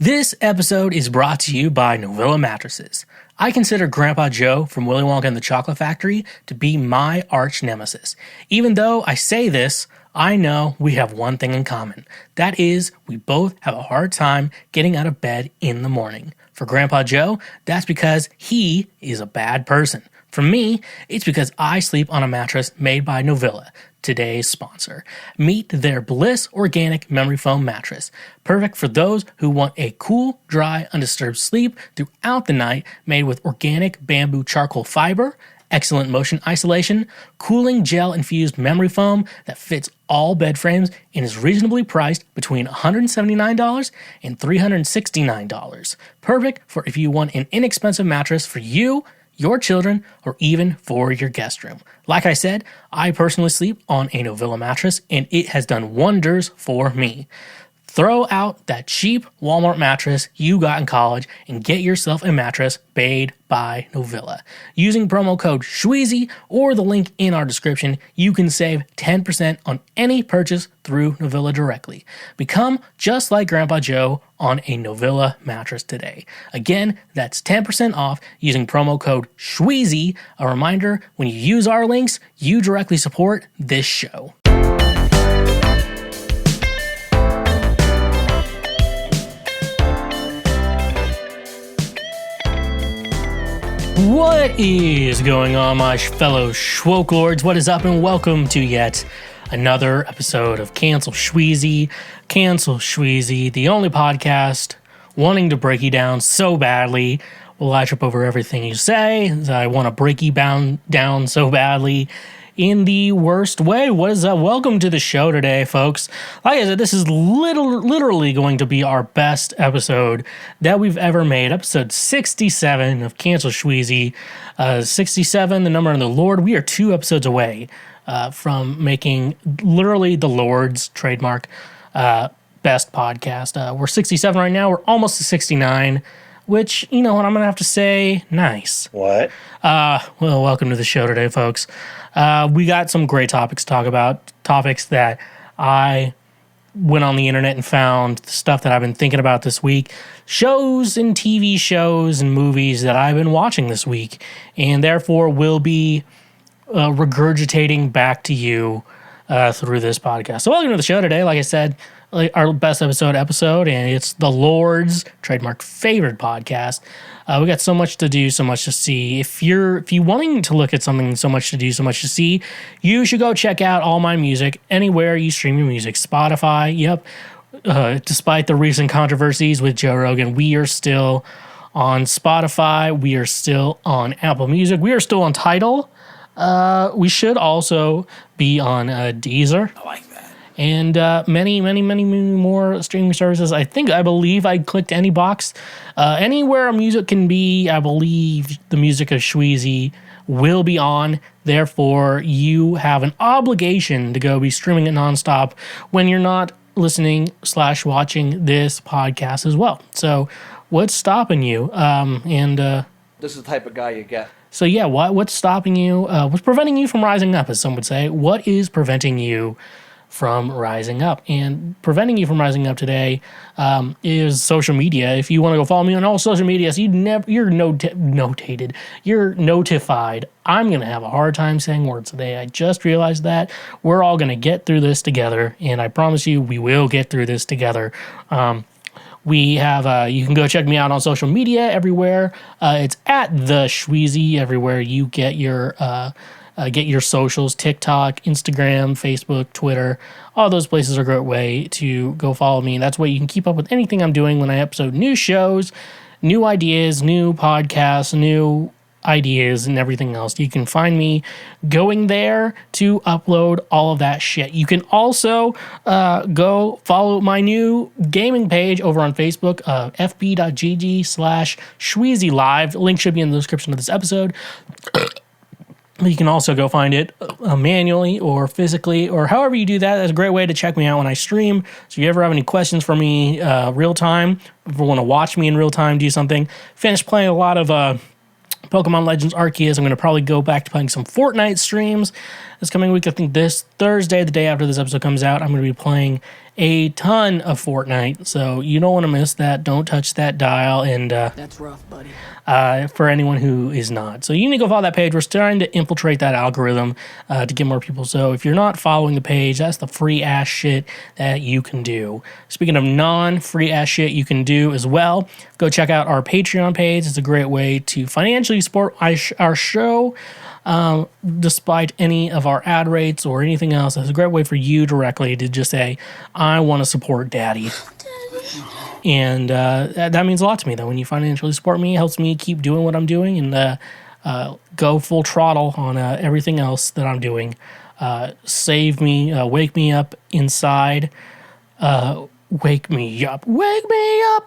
This episode is brought to you by Novilla Mattresses. I consider Grandpa Joe from Willy Wonka and the Chocolate Factory to be my arch nemesis. Even though I say this, I know we have one thing in common. That is, we both have a hard time getting out of bed in the morning. For Grandpa Joe, that's because he is a bad person. For me, it's because I sleep on a mattress made by Novilla, today's sponsor. Meet their Bliss Organic Memory Foam Mattress. Perfect for those who want a cool, dry, undisturbed sleep throughout the night, made with organic bamboo charcoal fiber, excellent motion isolation, cooling gel-infused memory foam that fits all bed frames and is reasonably priced between $179 and $369. Perfect for if you want an inexpensive mattress for you, your children, or even for your guest room. Like I said, I personally sleep on a Novilla mattress, and it has done wonders for me. Throw out that cheap Walmart mattress you got in college and get yourself a mattress made by Novilla. Using promo code Schweezy or the link in our description, you can save 10% on any purchase through Novilla directly. Become just like Grandpa Joe on a Novilla mattress today. Again, that's 10% off using promo code Schweezy. A reminder, when you use our links, you directly support this show. What is going on, my fellow Schwoke What is up, and welcome to yet another episode of Cancel Schweezy. Cancel Schweezy, the only podcast wanting to break you down so badly. Will I trip over everything you say? I want to break you down so badly in the worst way. What is up? Welcome to the show today, folks. Like I said, this is literally going to be our best episode that we've ever made. Episode 67 of Cancel Schweezy. 67, the number of the Lord. We are 2 episodes away from making literally the Lord's trademark best podcast. We're 67 right now. We're almost to 69. Which, you know what, I'm going to have to say, nice. What? Well, welcome to the show today, folks. We got some great topics to talk about, topics that I went on the internet and found, stuff that I've been thinking about this week, shows and TV shows and movies that I've been watching this week, and therefore will be regurgitating back to you through this podcast. So welcome to the show today. Like I said, our best episode, and it's the Lord's trademark favorite podcast. We got so much to do, so much to see. If you wanting to look at something, so much to do, so much to see, you should go check out all my music anywhere you stream your music. Spotify, yep. Despite the recent controversies with Joe Rogan, we are still on Spotify. We are still on Apple Music. We are still on Tidal. We should also be on Deezer. I like that. And many more streaming services. I believe I clicked any box. Anywhere music can be, I believe the music of Schweezy will be on. Therefore, you have an obligation to go be streaming it nonstop when you're not listening / watching this podcast as well. So what's stopping you? This is the type of guy you get. So yeah, what's stopping you? What's preventing you from rising up, as some would say? What is preventing you from rising up? And preventing you from rising up today is social media. If you want to go follow me on all social media, so you're notated, you're notified. I'm going to have a hard time saying words today. I just realized that. We're all going to get through this together, and I promise you we will get through this together. We have, you can go check me out on social media everywhere. It's at TheSchweezy everywhere you get your socials, TikTok, Instagram, Facebook, Twitter. All those places are a great way to go follow me. And that's where you can keep up with anything I'm doing when I upload new shows, new ideas, new podcasts, new ideas, and everything else. You can find me going there to upload all of that shit. You can also go follow my new gaming page over on Facebook, fb.gg/Schweezy Live. Link should be in the description of this episode. You can also go find it manually or physically, or however you do that. That's a great way to check me out when I stream. So if you ever have any questions for me real time, if you want to watch me in real time, do something, finish playing a lot of Pokemon Legends Arceus. I'm going to probably go back to playing some Fortnite streams this coming week. I think this Thursday, the day after this episode comes out, I'm going to be playing a ton of Fortnite, so you don't want to miss that. Don't touch that dial, and that's rough, buddy. For anyone who is not. So you need to go follow that page. We're trying to infiltrate that algorithm to get more people. So if you're not following the page, that's the free ass shit that you can do. Speaking of non-free ass shit you can do as well, go check out our Patreon page. It's a great way to financially support our show. Despite any of our ad rates or anything else, it's a great way for you directly to just say, I want to support Daddy. And that means a lot to me, though. When you financially support me, it helps me keep doing what I'm doing and go full throttle on everything else that I'm doing. Save me, wake me up inside. Wake me up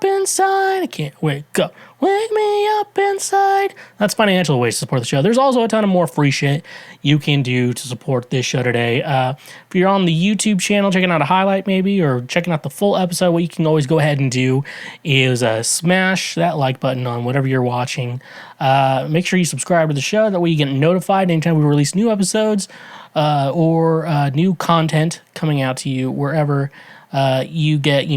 inside. I can't wake up. Wake me up inside. That's financial ways to support the show. There's also a ton of more free shit you can do to support this show today. If you're on the YouTube channel, checking out a highlight maybe, or checking out the full episode, what you can always go ahead and do is smash that like button on whatever you're watching. Make sure you subscribe to the show. That way you get notified anytime we release new episodes or new content coming out to you wherever you get,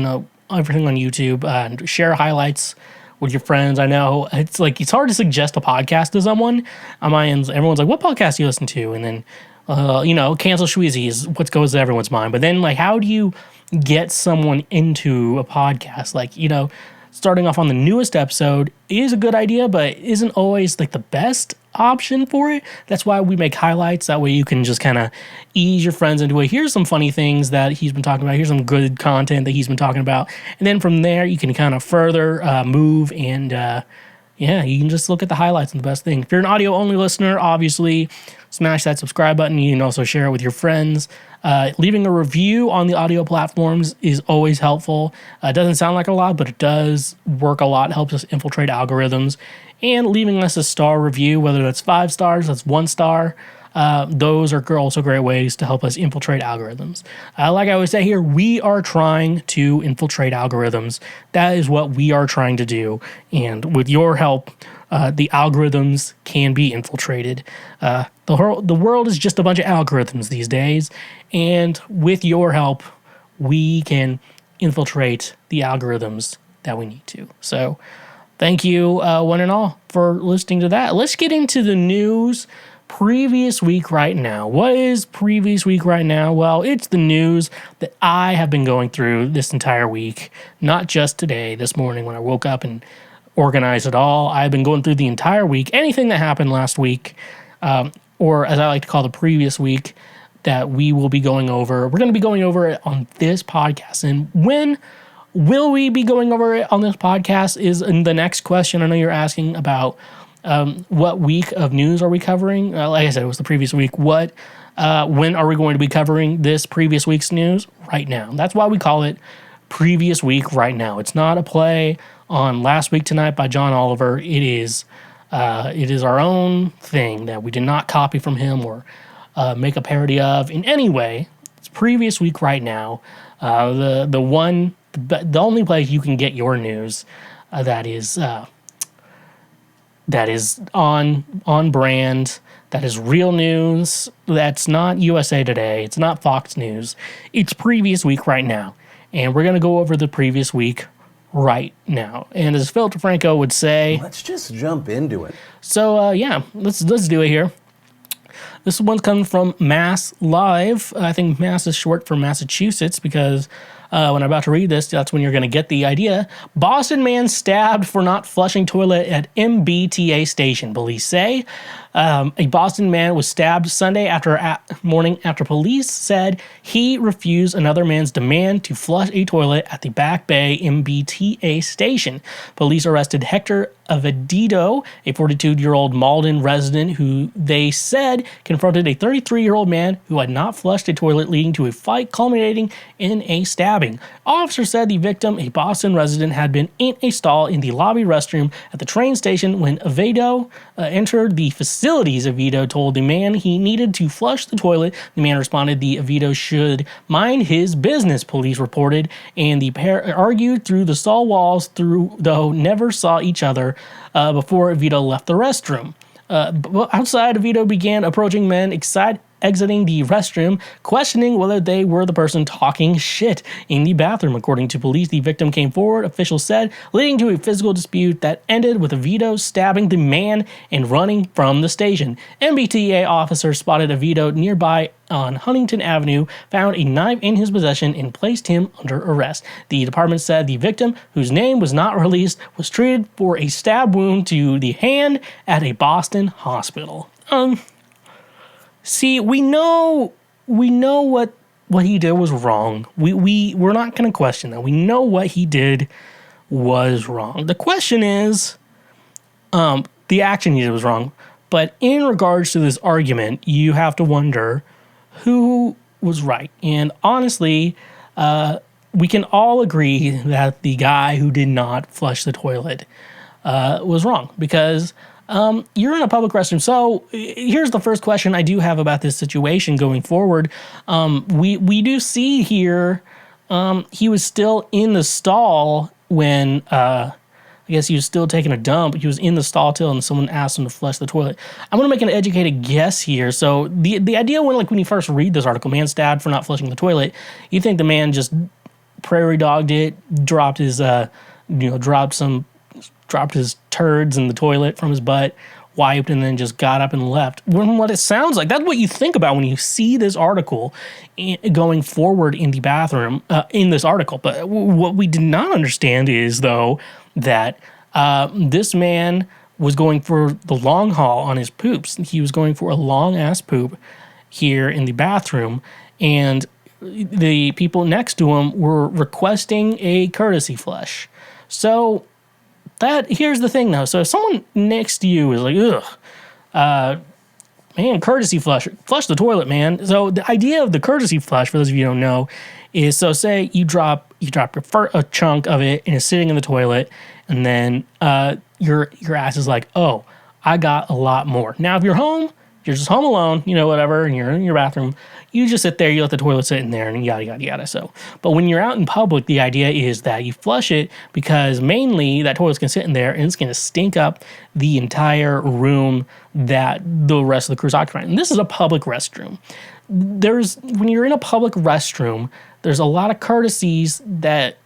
everything on YouTube, and share highlights with your friends. I know it's hard to suggest a podcast to someone. Everyone's like, what podcast do you listen to? And then, cancel Schweezy is what goes to everyone's mind. But then, how do you get someone into a podcast? Starting off on the newest episode is a good idea, but isn't always the best option for it. That's why we make highlights. That way you can just kind of ease your friends into it. Here's some funny things that he's been talking about. Here's some good content that he's been talking about. And then from there, you can kind of further move and, you can just look at the highlights and the best thing. If you're an audio-only listener, obviously, smash that subscribe button. You can also share it with your friends. Leaving a review on the audio platforms is always helpful. It doesn't sound like a lot, but it does work a lot. It helps us infiltrate algorithms. And leaving us a star review, whether that's 5 stars, that's 1 star, those are also great ways to help us infiltrate algorithms. Like I always say here, we are trying to infiltrate algorithms. That is what we are trying to do. And with your help, the algorithms can be infiltrated. The world is just a bunch of algorithms these days. And with your help, we can infiltrate the algorithms that we need to. So thank you, one and all, for listening to that. Let's get into the news. Previous week right now. What is previous week right now? Well, it's the news that I have been going through this entire week. Not just today, this morning when I woke up and organized it all. I've been going through the entire week. Anything that happened last week, or as I like to call the previous week, that we will be going over. We're going to be going over it on this podcast. And when will we be going over it on this podcast is the next question. I know you're asking about what week of news are we covering? Like I said, it was the previous week. When are we going to be covering this previous week's news? Right now. That's why we call it previous week right now. It's not a play on Last Week Tonight by John Oliver. It is our own thing that we did not copy from him or make a parody of in any way. It's previous week right now. The only place you can get your news that is on brand, that is real news, that's not USA Today, it's not Fox News, it's previous week right now. And we're going to go over the previous week right now. And as Phil DeFranco would say, let's just jump into it. So, let's do it here. This one's coming from Mass Live. I think Mass is short for Massachusetts because when I'm about to read this, that's when you're going to get the idea. Boston man stabbed for not flushing toilet at Mbta station, police say. A Boston man was stabbed Sunday morning after police said he refused another man's demand to flush a toilet at the Back Bay Mbta station. Police arrested Hector Avedito, a 42-year-old Malden resident who they said confronted a 33-year-old man who had not flushed a toilet, leading to a fight culminating in a stabbing. Officers said the victim, a Boston resident, had been in a stall in the lobby restroom at the train station when Avedito entered the facilities. Avedito told the man he needed to flush the toilet. The man responded the Avedito should mind his business, police reported, and the pair argued through the stall walls, though never saw each other before Avedito left the restroom. Outside, Avedito began approaching men exiting the restroom, questioning whether they were the person talking shit in the bathroom. According to police, the victim came forward, officials said, leading to a physical dispute that ended with Vito stabbing the man and running from the station. Mbta officers spotted Vito nearby on Huntington Avenue, found a knife in his possession, and placed him under arrest. The department said the victim, whose name was not released, was treated for a stab wound to the hand at a Boston hospital. See, we know what he did was wrong. We're not going to question that. We know what he did was wrong. The question is, the action he did was wrong. But in regards to this argument, you have to wonder who was right. And honestly, we can all agree that the guy who did not flush the toilet was wrong, because you're in a public restroom. So here's the first question I do have about this situation going forward. We do see here he was still in the stall when I guess he was still taking a dump. He was in the stall till and someone asked him to flush the toilet. I'm going to make an educated guess here. So the idea when you first read this article, man stabbed for not flushing the toilet, you think the man just prairie dogged it, dropped his dropped his turds in the toilet from his butt, wiped, and then just got up and left. When what it sounds like, that's what you think about when you see this article going forward in the bathroom, in this article. But what we did not understand is, though, that this man was going for the long haul on his poops. He was going for a long-ass poop here in the bathroom, and the people next to him were requesting a courtesy flush. So here's the thing, though. So if someone next to you is like, ugh, man, courtesy flush the toilet, man. So the idea of the courtesy flush, for those of you who don't know, is, so say you drop a chunk of it and it's sitting in the toilet, and then your ass is like, oh, I got a lot more. Now, if you're home, you're just home alone, whatever, and you're in your bathroom, you just sit there, you let the toilet sit in there, and yada, yada, yada. So, but when you're out in public, the idea is that you flush it, because mainly that toilet's going to sit in there and it's going to stink up the entire room that the rest of the crew's occupying. And this is a public restroom. When you're in a public restroom, there's a lot of courtesies that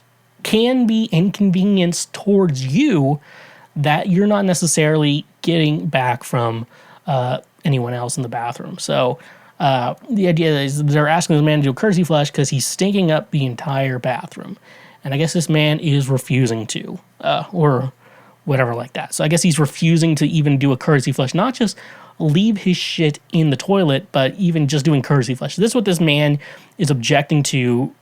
can be inconvenienced towards you that you're not necessarily getting back from anyone else in the bathroom. So the idea is they're asking this man to do a courtesy flush because he's stinking up the entire bathroom. And I guess this man is refusing to, or whatever like that. So I guess he's refusing to even do a courtesy flush, not just leave his shit in the toilet, but even just doing courtesy flush. This is what this man is objecting to.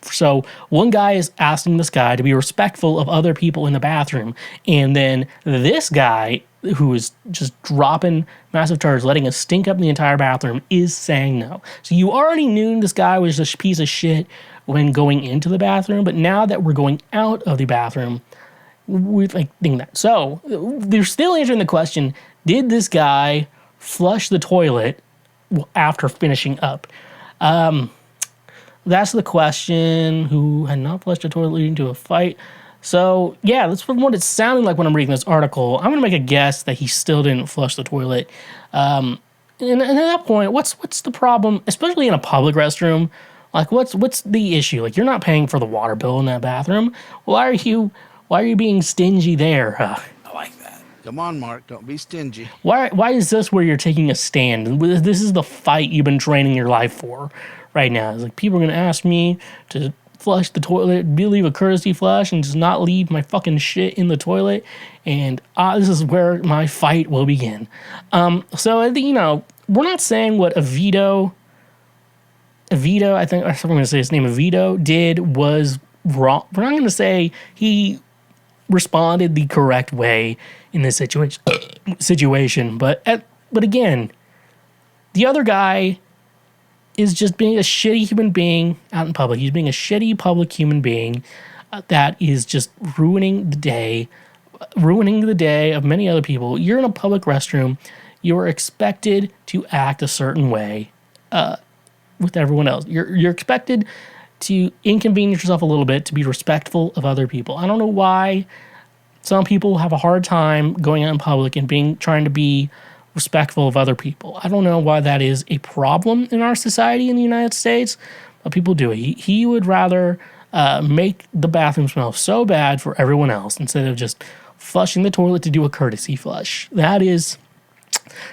So one guy is asking this guy to be respectful of other people in the bathroom, and then this guy, who is just dropping massive turds, letting it stink up the entire bathroom, is saying no. So you already knew this guy was a piece of shit when going into the bathroom, but now that we're going out of the bathroom, we think that. So they're still answering the question, did this guy flush the toilet after finishing up? That's the question. Who had not flushed a toilet leading to a fight? So, yeah, that's what it's sounding like when I'm reading this article. I'm going to make a guess that he still didn't flush the toilet. And at that point, what's the problem, especially in a public restroom? Like, what's the issue? Like, you're not paying for the water bill in that bathroom. Why are you being stingy there? I like that. Come on, Mark. Don't be stingy. Why is this where you're taking a stand? This is the fight you've been training your life for right now. It's like, people are going to ask me to flush the toilet, leave a courtesy flush, and just not leave my fucking shit in the toilet. And this is where my fight will begin. So, we're not saying what Vito, I think, I'm going to say his name, Vito, did was wrong. We're not going to say he responded the correct way in this situation. But again, the other guy is just being a shitty human being out in public. He's being a shitty public human being that is just ruining the day of many other people. You're in a public restroom. You're expected to act a certain way with everyone else. You're expected to inconvenience yourself a little bit, to be respectful of other people. I don't know why some people have a hard time going out in public and trying to be respectful of other people. I don't know why that is a problem in our society in the United States, but people do it. He would rather make the bathroom smell so bad for everyone else instead of just flushing the toilet to do a courtesy flush. That is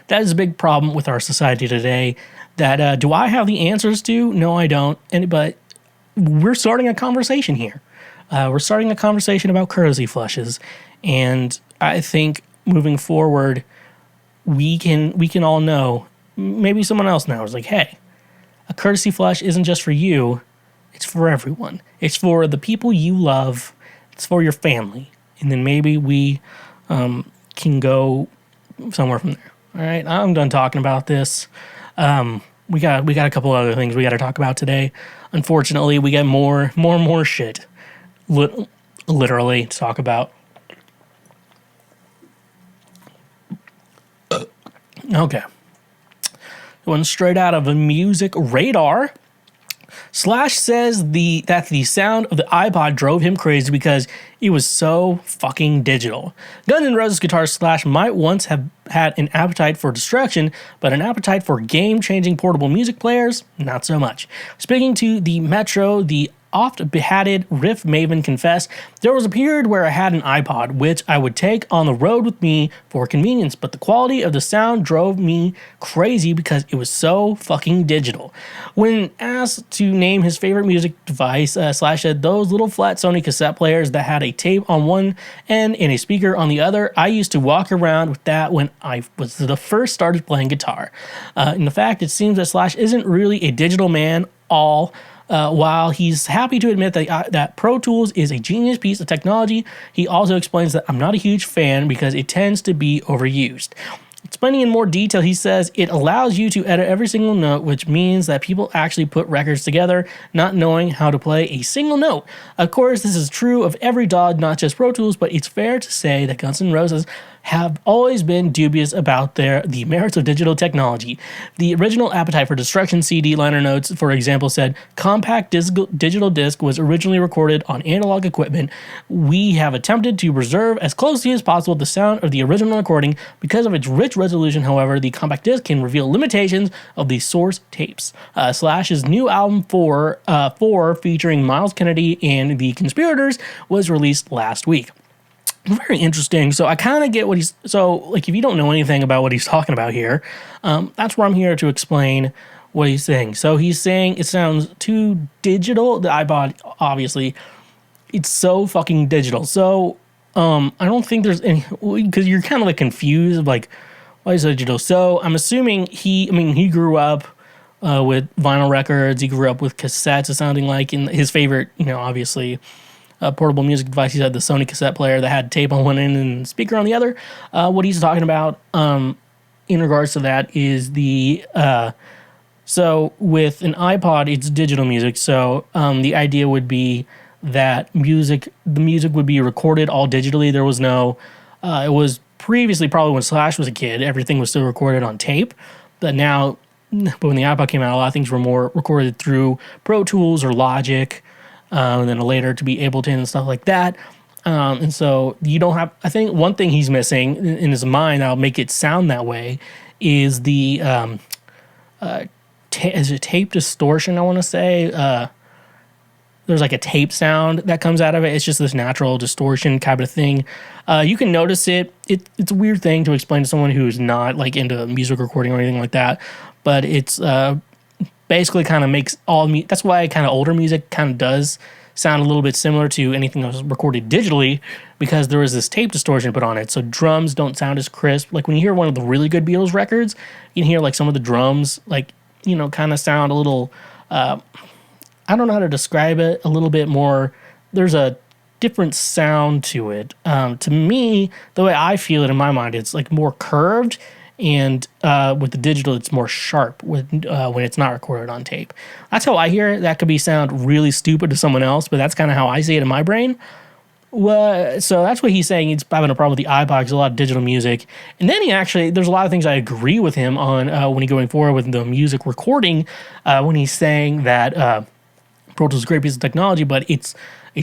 a big problem with our society today. That do I have the answers to? No, I don't. But we're starting a conversation here. We're starting a conversation about courtesy flushes, and I think moving forward, we can all know. Maybe someone else knows. Like, hey, a courtesy flush isn't just for you; it's for everyone. It's for the people you love. It's for your family, and then maybe we can go somewhere from there. All right, I'm done talking about this. We got a couple other things we got to talk about today. Unfortunately, we got more shit, literally, to talk about. Okay, going straight out of a music radar. Slash says that the sound of the iPod drove him crazy because it was so fucking digital. Guns N' Roses guitarist Slash might once have had an appetite for destruction, but an appetite for game-changing portable music players, not so much. Speaking to the Metro, the oft-behatted riff maven confessed, there was a period where I had an iPod, which I would take on the road with me for convenience, but the quality of the sound drove me crazy because it was so fucking digital. When asked to name his favorite music device, Slash said, those little flat Sony cassette players that had a tape on one end and a speaker on the other, I used to walk around with that when I was the first started playing guitar. In fact, it seems that Slash isn't really a digital man while he's happy to admit that Pro Tools is a genius piece of technology, he also explains that I'm not a huge fan because it tends to be overused. Explaining in more detail, he says it allows you to edit every single note, which means that people actually put records together, not knowing how to play a single note. Of course, this is true of every DAW, not just Pro Tools, but it's fair to say that Guns N' Roses have always been dubious about the merits of digital technology. The original Appetite for Destruction CD liner notes, for example, said, compact digital disc was originally recorded on analog equipment. We have attempted to preserve as closely as possible the sound of the original recording. Because of its rich resolution, however, the compact disc can reveal limitations of the source tapes. Slash's new album 4, featuring Miles Kennedy and the Conspirators, was released last week. Very interesting. So I kind of get what he's... So, like, if you don't know anything about what he's talking about here, that's where I'm here to explain what he's saying. So he's saying it sounds too digital. The iPod, obviously, it's so fucking digital. So I don't think there's any... Because you're kind of, like, confused, like, why is it digital? So I'm assuming he grew up with vinyl records. He grew up with cassettes, it's sounding like. And his favorite, obviously... portable music device. He had the Sony cassette player that had tape on one end and speaker on the other. What he's talking about in regards to that is so with an iPod, it's digital music. So the idea would be that the music would be recorded all digitally. There was no, it was previously probably when Slash was a kid, everything was still recorded on tape. But now, when the iPod came out, a lot of things were more recorded through Pro Tools or Logic. And then later to be Ableton and stuff like that. And so you don't have... I think one thing he's missing in his mind that'll make it sound that way is the... is it tape distortion, I want to say? There's like a tape sound that comes out of it. It's just this natural distortion kind of thing. You can notice it. It's a weird thing to explain to someone who's not like into music recording or anything like that. But it's... basically kind of makes that's why kind of older music kind of does sound a little bit similar to anything that was recorded digitally, because there was this tape distortion put on it. So drums don't sound as crisp. Like when you hear one of the really good Beatles records, you can hear like some of the drums, like, kind of sound a little, I don't know how to describe it, a little bit more, there's a different sound to it. To me, the way I feel it in my mind, it's like more curved. And with the digital, it's more sharp when it's not recorded on tape. That's how I hear it. That could sound really stupid to someone else, but that's kind of how I see it in my brain. Well, so that's what he's saying. He's having a problem with the iPod because a lot of digital music. And then there's a lot of things I agree with him on when he's going forward with the music recording, when he's saying that Pro Tools is a great piece of technology, but it's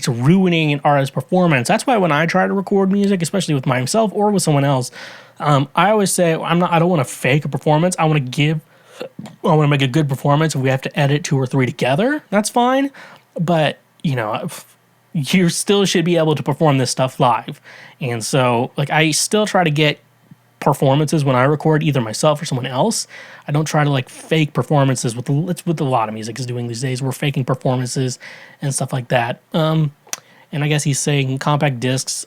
ruining an artist's performance. That's why when I try to record music, especially with myself or with someone else, I always say I don't want to fake a performance. I want to make a good performance. If we have to edit 2 or 3 together, that's fine. But you still should be able to perform this stuff live. And so, like, I still try to get performances when I record either myself or someone else. I don't try to like fake performances with a lot of music is doing these days. We're faking performances and stuff like that. And I guess he's saying compact discs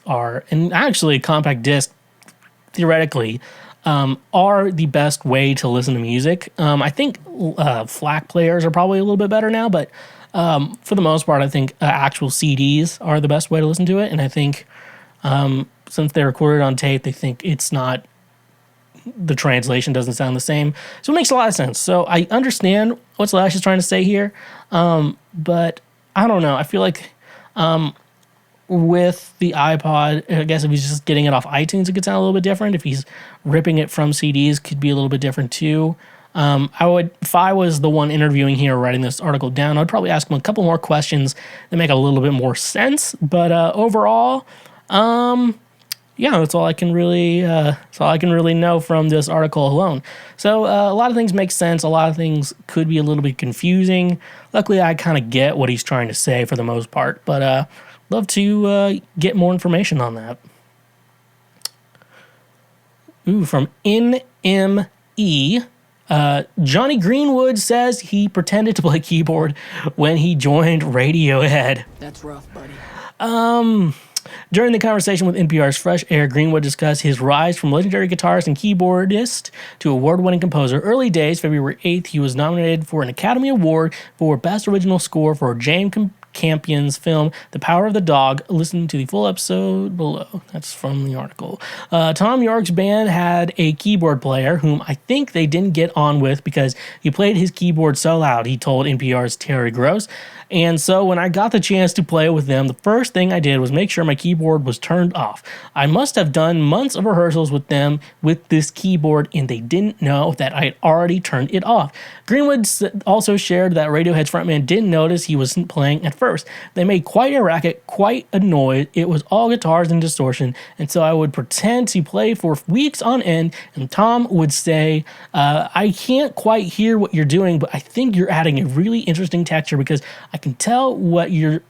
theoretically are the best way to listen to music. I think FLAC players are probably a little bit better now, but for the most part, I think actual CDs are the best way to listen to it. And I think since they recorded on tape, they think it's not, the translation doesn't sound the same. So it makes a lot of sense. So I understand what Slash is trying to say here, but I don't know. I feel like with the iPod, I guess if he's just getting it off iTunes, it could sound a little bit different. If he's ripping it from CDs, could be a little bit different too. If I was the one interviewing here, writing this article down, I'd probably ask him a couple more questions that make a little bit more sense. But overall, that's all I can really know from this article alone. So a lot of things make sense. A lot of things could be a little bit confusing. Luckily, I kind of get what he's trying to say for the most part. But love to get more information on that. From NME. Jonny Greenwood says he pretended to play keyboard when he joined Radiohead. That's rough, buddy. During the conversation with NPR's Fresh Air, Greenwood discussed his rise from legendary guitarist and keyboardist to award-winning composer. Early days, February 8th, he was nominated for an Academy Award for Best Original Score for Jane Campion's film The Power of the Dog. Listen to the full episode below. That's from the article. Tom York's band had a keyboard player whom I think they didn't get on with because he played his keyboard so loud, he told NPR's Terry Gross. And so when I got the chance to play with them, the first thing I did was make sure my keyboard was turned off. I must have done months of rehearsals with them with this keyboard, and they didn't know that I had already turned it off. Greenwood also shared that Radiohead's frontman didn't notice he wasn't playing at first. They made quite a racket, quite a noise. It was all guitars and distortion, and so I would pretend to play for weeks on end, and Tom would say, I can't quite hear what you're doing, but I think you're adding a really interesting texture because I can tell what you're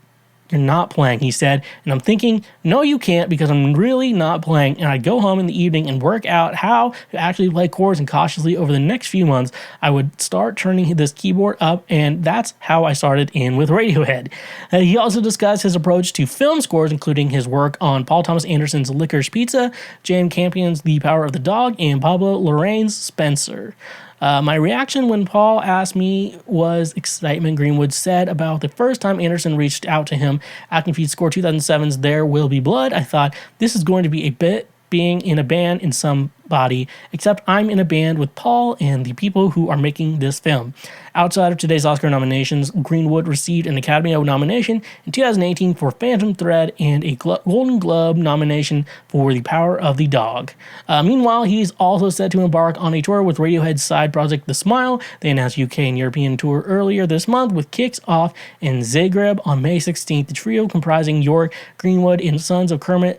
not playing, he said. And I'm thinking, no, you can't, because I'm really not playing. And I'd go home in the evening and work out how to actually play chords, and cautiously over the next few months, I would start turning this keyboard up, and that's how I started in with Radiohead. He also discussed his approach to film scores, including his work on Paul Thomas Anderson's Licorice Pizza, Jane Campion's The Power of the Dog, and Pablo Larraín's Spencer. My reaction when Paul asked me was excitement, Greenwood said. About the first time Anderson reached out to him asking if he'd score 2007's There Will Be Blood, I thought, this is going to be a bit being in a band in somebody, except I'm in a band with Paul and the people who are making this film. Outside of today's Oscar nominations, Greenwood received an Academy Award nomination in 2018 for Phantom Thread and a Golden Globe nomination for The Power of the Dog. Meanwhile, he's also set to embark on a tour with Radiohead's side project The Smile. They announced UK and European tour earlier this month, with kicks off in Zagreb on May 16th. The trio, comprising York, Greenwood, and Sons of Kemet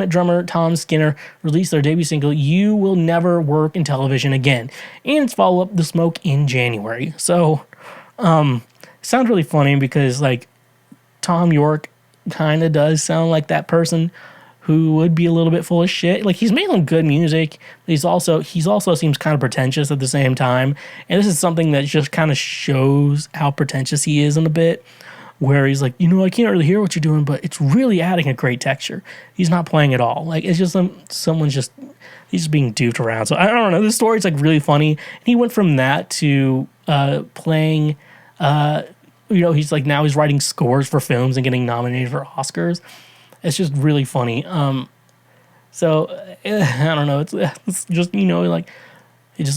drummer Tom Skinner, released their debut single You Will Never Work in Television Again, and its follow-up The Smoke in January. So it sounds really funny because like Tom York kind of does sound like that person who would be a little bit full of shit. Like, he's making good music, but he's also seems kind of pretentious at the same time. And this is something that just kind of shows how pretentious he is in a bit, where he's like, I can't really hear what you're doing, but it's really adding a great texture. He's not playing at all. Like, it's just he's just being duped around. So I don't know. This story's like really funny. And he went from that to playing, he's like, now he's writing scores for films and getting nominated for Oscars. It's just really funny. So I don't know. It's just, like,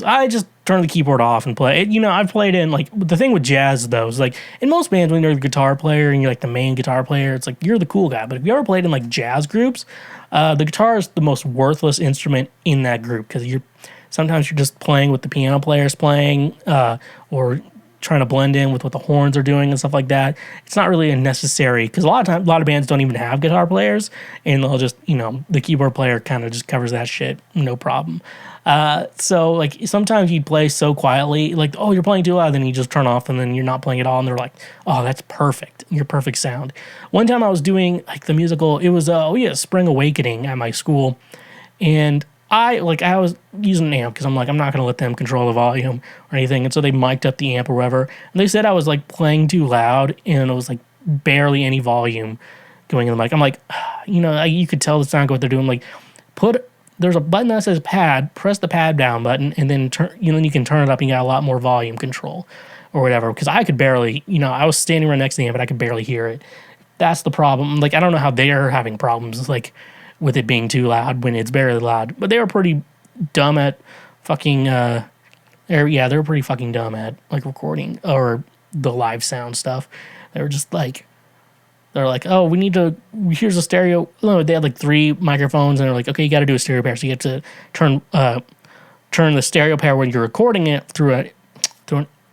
I just turn the keyboard off and play. I've played in, like, the thing with jazz, though, is, like, in most bands, when you're the guitar player and you're, like, the main guitar player, it's like, you're the cool guy. But if you ever played in, like, jazz groups, the guitar is the most worthless instrument in that group, because sometimes you're just playing with the piano players playing, or trying to blend in with what the horns are doing and stuff like that. It's not really a necessary, because a lot of bands don't even have guitar players, and they'll just, the keyboard player kind of just covers that shit, no problem. So like sometimes you'd play so quietly, like, oh, you're playing too loud, then you just turn off and then you're not playing at all, and they're like, oh, that's perfect, your perfect sound. One time I was doing like the musical, it was Spring Awakening at my school, and I was using an amp because I'm like, I'm not going to let them control the volume or anything. And so they mic'd up the amp or whatever. And they said I was like playing too loud and it was like barely any volume going in the mic. I'm like, you could tell the sound what they're doing. Like, there's a button that says pad, press the pad down button, and then you can turn it up and you got a lot more volume control or whatever. Because I could barely, I was standing right next to the amp, but I could barely hear it. That's the problem. Like, I don't know how they're having problems. Like, with it being too loud when it's barely loud. But they were pretty dumb at fucking, they were pretty fucking dumb at, like, recording or the live sound stuff. They were just like, oh, here's a stereo. No, they had, like, 3 microphones, and they're like, okay, you got to do a stereo pair. So you have to turn the stereo pair when you're recording it through an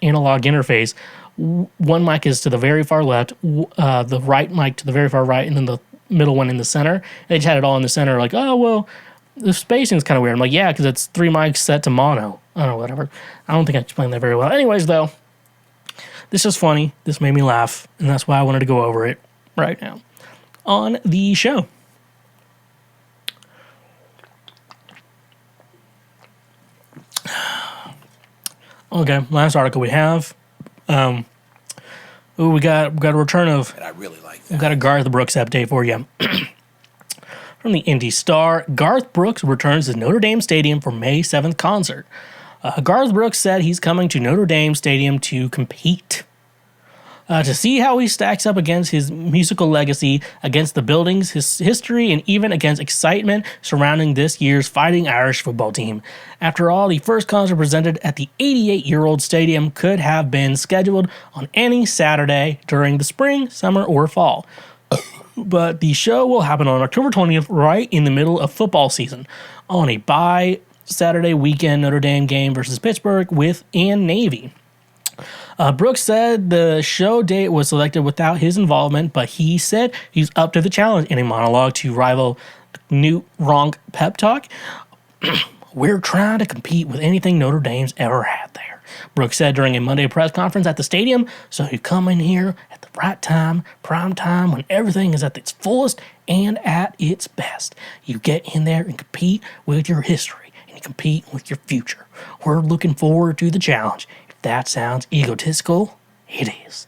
analog interface. One mic is to the very far left, the right mic to the very far right, and then the middle one in the center. They just had it all in the center, like, oh, well, the spacing's kind of weird. I'm like, yeah, because it's 3 mics set to mono. I don't know, whatever. I don't think I explained that very well. Anyways, though, this is funny. This made me laugh, and that's why I wanted to go over it right now on the show. Okay, last article we have. We got a return of. And I really like that. We got a Garth Brooks update for you. From the Indie Star, Garth Brooks returns to Notre Dame Stadium for May 7th concert. Garth Brooks said he's coming to Notre Dame Stadium to compete. To see how he stacks up against his musical legacy, against the building's his history, and even against excitement surrounding this year's Fighting Irish football team. After all, the first concert presented at the 88-year-old stadium could have been scheduled on any Saturday during the spring, summer, or fall. But the show will happen on October 20th, right in the middle of football season, on a bye-Saturday weekend Notre Dame game versus Pittsburgh and Navy. Brooks said the show date was selected without his involvement, but he said he's up to the challenge in a monologue to rival Newt Ronk pep talk. We're trying to compete with anything Notre Dame's ever had there, Brooks said during a Monday press conference at the stadium. So you come in here at the right time, prime time, when everything is at its fullest and at its best. You get in there and compete with your history, and you compete with your future. We're looking forward to the challenge. That sounds egotistical. It is.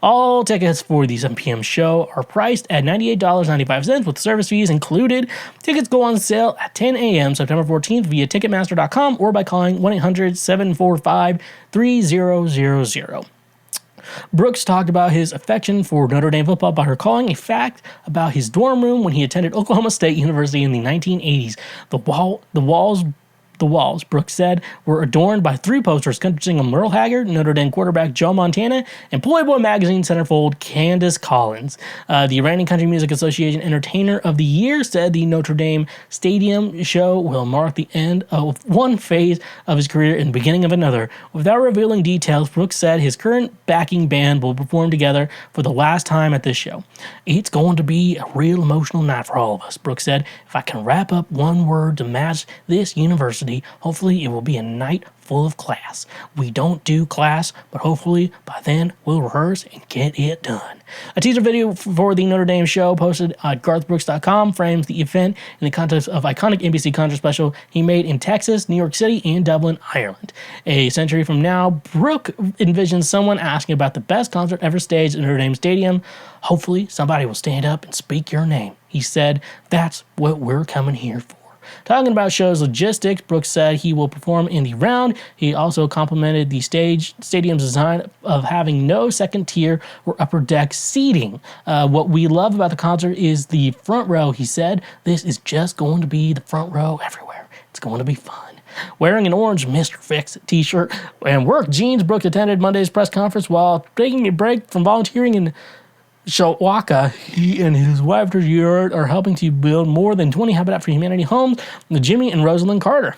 All tickets for the 7 p.m. show are priced at $98.95 with service fees included. Tickets go on sale at 10 a.m. September 14th via Ticketmaster.com or by calling 1-800-745-3000. Brooks talked about his affection for Notre Dame football by recalling a fact about his dorm room when he attended Oklahoma State University in the 1980s. The walls, Brooks said, were adorned by 3 posters consisting of Merle Haggard, Notre Dame quarterback Joe Montana, and Playboy magazine centerfold Candace Collins. The Iranian Country Music Association Entertainer of the Year said the Notre Dame Stadium show will mark the end of one phase of his career and the beginning of another. Without revealing details, Brooks said his current backing band will perform together for the last time at this show. It's going to be a real emotional night for all of us, Brooks said. If I can wrap up one word to match this university, hopefully it will be a night full of class. We don't do class, but hopefully by then we'll rehearse and get it done. A teaser video for the Notre Dame show posted at garthbrooks.com frames the event in the context of iconic NBC concert special he made in Texas, New York City, and Dublin, Ireland. A century from now, Brooke envisions someone asking about the best concert ever staged in Notre Dame Stadium. Hopefully somebody will stand up and speak your name. He said, that's what we're coming here for. Talking about show's logistics, Brooks said he will perform in the round. He also complimented the stadium's design of having no second tier or upper deck seating. What we love about the concert is the front row, he said. This is just going to be the front row everywhere. It's going to be fun. Wearing an orange Mr. Fix t-shirt and work jeans, Brooks attended Monday's press conference while taking a break from volunteering in Shawaka. He and his wife Drizly are helping to build more than 20 Habitat for Humanity homes with Jimmy and Rosalind Carter.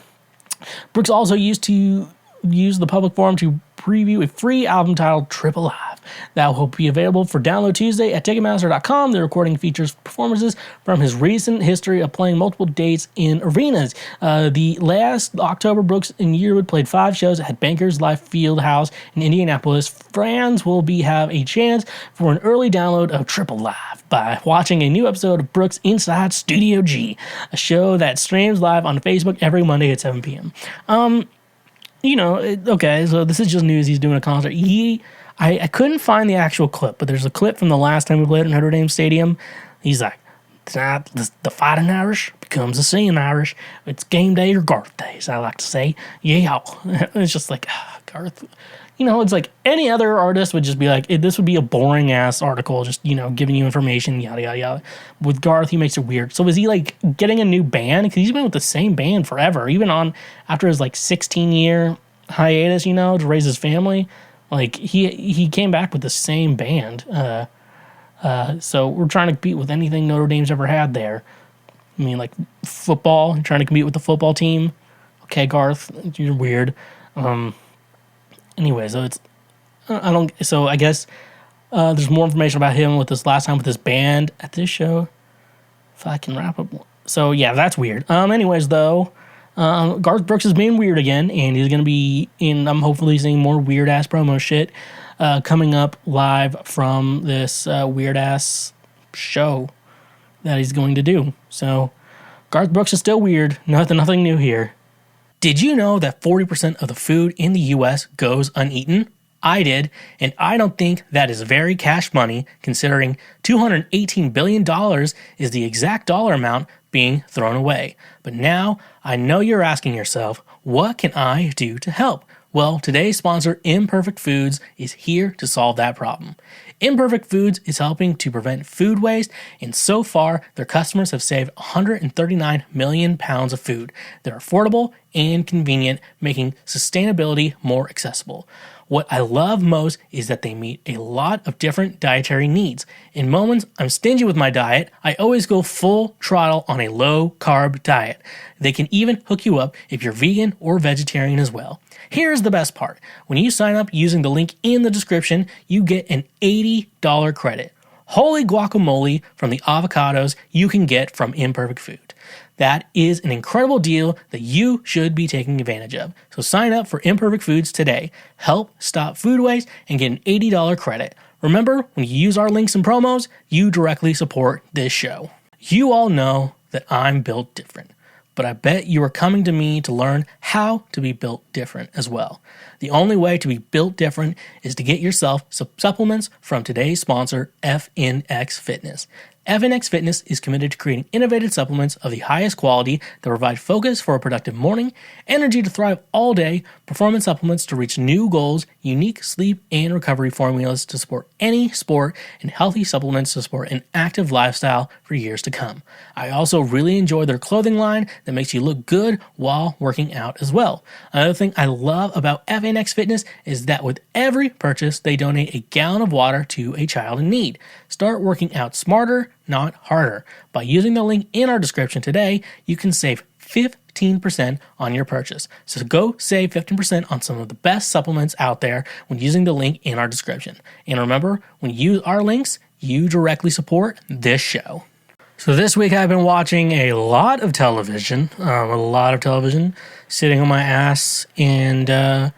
Brooks also used the public forum to preview a free album titled Triple Live. That will be available for download Tuesday at Ticketmaster.com. The recording features performances from his recent history of playing multiple dates in arenas. The last October, Brooks and Yearwood played 5 shows at Bankers Life Fieldhouse in Indianapolis. Fans will have a chance for an early download of Triple Live by watching a new episode of Brooks Inside Studio G, a show that streams live on Facebook every Monday at 7 p.m. Okay, so this is just news. He's doing a concert. I couldn't find the actual clip, but there's a clip from the last time we played at Notre Dame Stadium. He's like, tonight the fighting Irish becomes the singing Irish. It's game day or Garth days, I like to say. Yeah. It's just like, Garth. It's like any other artist would just be like, this would be a boring ass article, just, giving you information, yada, yada, yada. With Garth, he makes it weird. So is he like getting a new band? Because he's been with the same band forever, even after his like 16-year hiatus, to raise his family. Like he came back with the same band. So we're trying to compete with anything Notre Dame's ever had there. I mean, like football, trying to compete with the football team. Okay, Garth, you're weird. Anyway, so I guess there's more information about him with this last time with his band at this show. If I can wrap up. So yeah, that's weird. Anyways, though, Garth Brooks is being weird again, and he's going to be I'm hopefully seeing more weird ass promo shit coming up live from this weird ass show that he's going to do. So Garth Brooks is still weird. Nothing new here. Did you know that 40% of the food in the U.S. goes uneaten? I did, and I don't think that is very cash money, considering $218 billion is the exact dollar amount being thrown away. But now, I know you're asking yourself, what can I do to help? Well, today's sponsor, Imperfect Foods, is here to solve that problem. Imperfect Foods is helping to prevent food waste, and so far, their customers have saved 139 million pounds of food. They're affordable and convenient, making sustainability more accessible. What I love most is that they meet a lot of different dietary needs. In moments I'm stingy with my diet, I always go full throttle on a low-carb diet. They can even hook you up if you're vegan or vegetarian as well. Here's the best part. When you sign up using the link in the description, you get an $80 credit. Holy guacamole from the avocados you can get from Imperfect Food. That is an incredible deal that you should be taking advantage of. So sign up for Imperfect Foods today. Help stop food waste and get an $80 credit. Remember, when you use our links and promos, you directly support this show. You all know that I'm built different, but I bet you are coming to me to learn how to be built different as well. The only way to be built different is to get yourself some supplements from today's sponsor, FNX Fitness. FNX Fitness is committed to creating innovative supplements of the highest quality that provide focus for a productive morning, energy to thrive all day, performance supplements to reach new goals, unique sleep and recovery formulas to support any sport, and healthy supplements to support an active lifestyle for years to come. I also really enjoy their clothing line that makes you look good while working out as well. Another thing I love about FNX Fitness is that with every purchase, they donate a gallon of water to a child in need. Start working out smarter, not harder. By using the link in our description today, you can save 15% on your purchase. So go save 15% on some of the best supplements out there when using the link in our description. And remember, when you use our links, you directly support this show. So this week I've been watching a lot of television, sitting on my ass and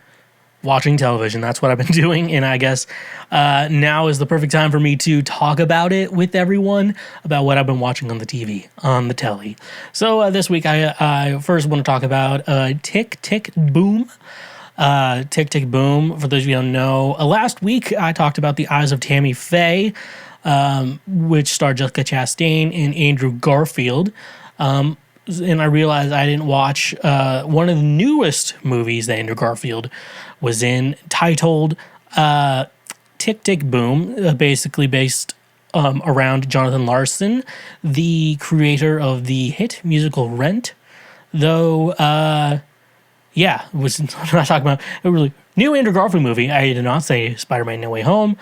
watching television. That's what I've been doing, and I guess now is the perfect time for me to talk about it with everyone, about what I've been watching on the TV, on the telly. So this week I first want to talk about Tick, Tick, Boom. Tick, Tick, Boom, for those of you who don't know. Last week I talked about The Eyes of Tammy Faye, which starred Jessica Chastain and Andrew Garfield. And I realized I didn't watch one of the newest movies that Andrew Garfield was in, titled Tick, Tick, Boom, basically based around Jonathan Larson, the creator of the hit musical Rent. Though, I'm not talking about a really new Andrew Garfield movie. I did not say Spider-Man No Way Home.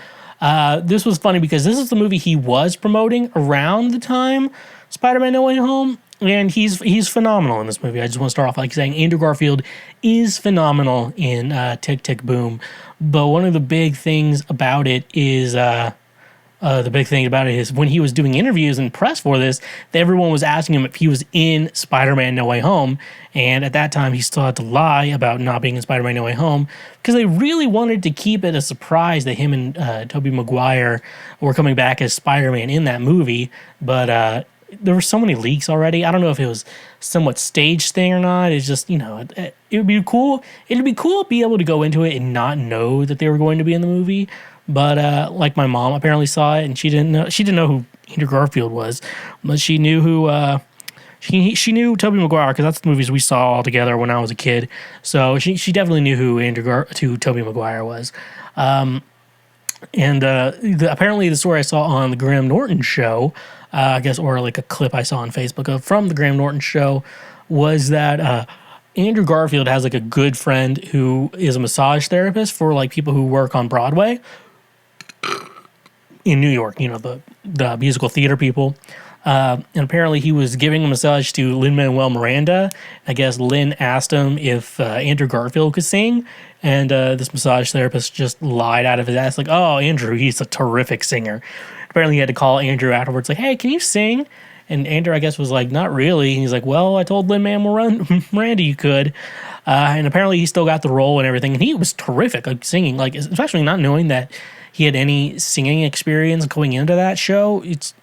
This was funny because this is the movie he was promoting around the time Spider-Man No Way Home. And he's phenomenal in this movie. I just want to start off like saying Andrew Garfield is phenomenal in Tick, Tick, Boom. But one of the big things about it is when he was doing interviews and press for this, everyone was asking him if he was in Spider-Man No Way Home. And at that time, he still had to lie about not being in Spider-Man No Way Home because they really wanted to keep it a surprise that him and Tobey Maguire were coming back as Spider-Man in that movie. But there were so many leaks already. I don't know if it was somewhat staged thing or not. It's just, it would be cool. It'd be cool to be able to go into it and not know that they were going to be in the movie. But like my mom apparently saw it and she didn't know who Andrew Garfield was, but she knew who she knew Tobey Maguire because that's the movies we saw all together when I was a kid. So she definitely knew who Tobey Maguire was. Apparently the story I saw on the Graham Norton show, I guess, or like a clip I saw on Facebook from the Graham Norton show, was that Andrew Garfield has like a good friend who is a massage therapist for like people who work on Broadway in New York, the musical theater people. And apparently he was giving a massage to Lin-Manuel Miranda. I guess Lin asked him if Andrew Garfield could sing, and this massage therapist just lied out of his ass, like, oh, Andrew, he's a terrific singer. Apparently he had to call Andrew afterwards, like, hey, can you sing? And Andrew, I guess, was like, not really. And he's like, well, I told Lin-Manuel Miranda you could. And apparently he still got the role and everything. And he was terrific, like, singing, like, especially not knowing that he had any singing experience going into that show. It's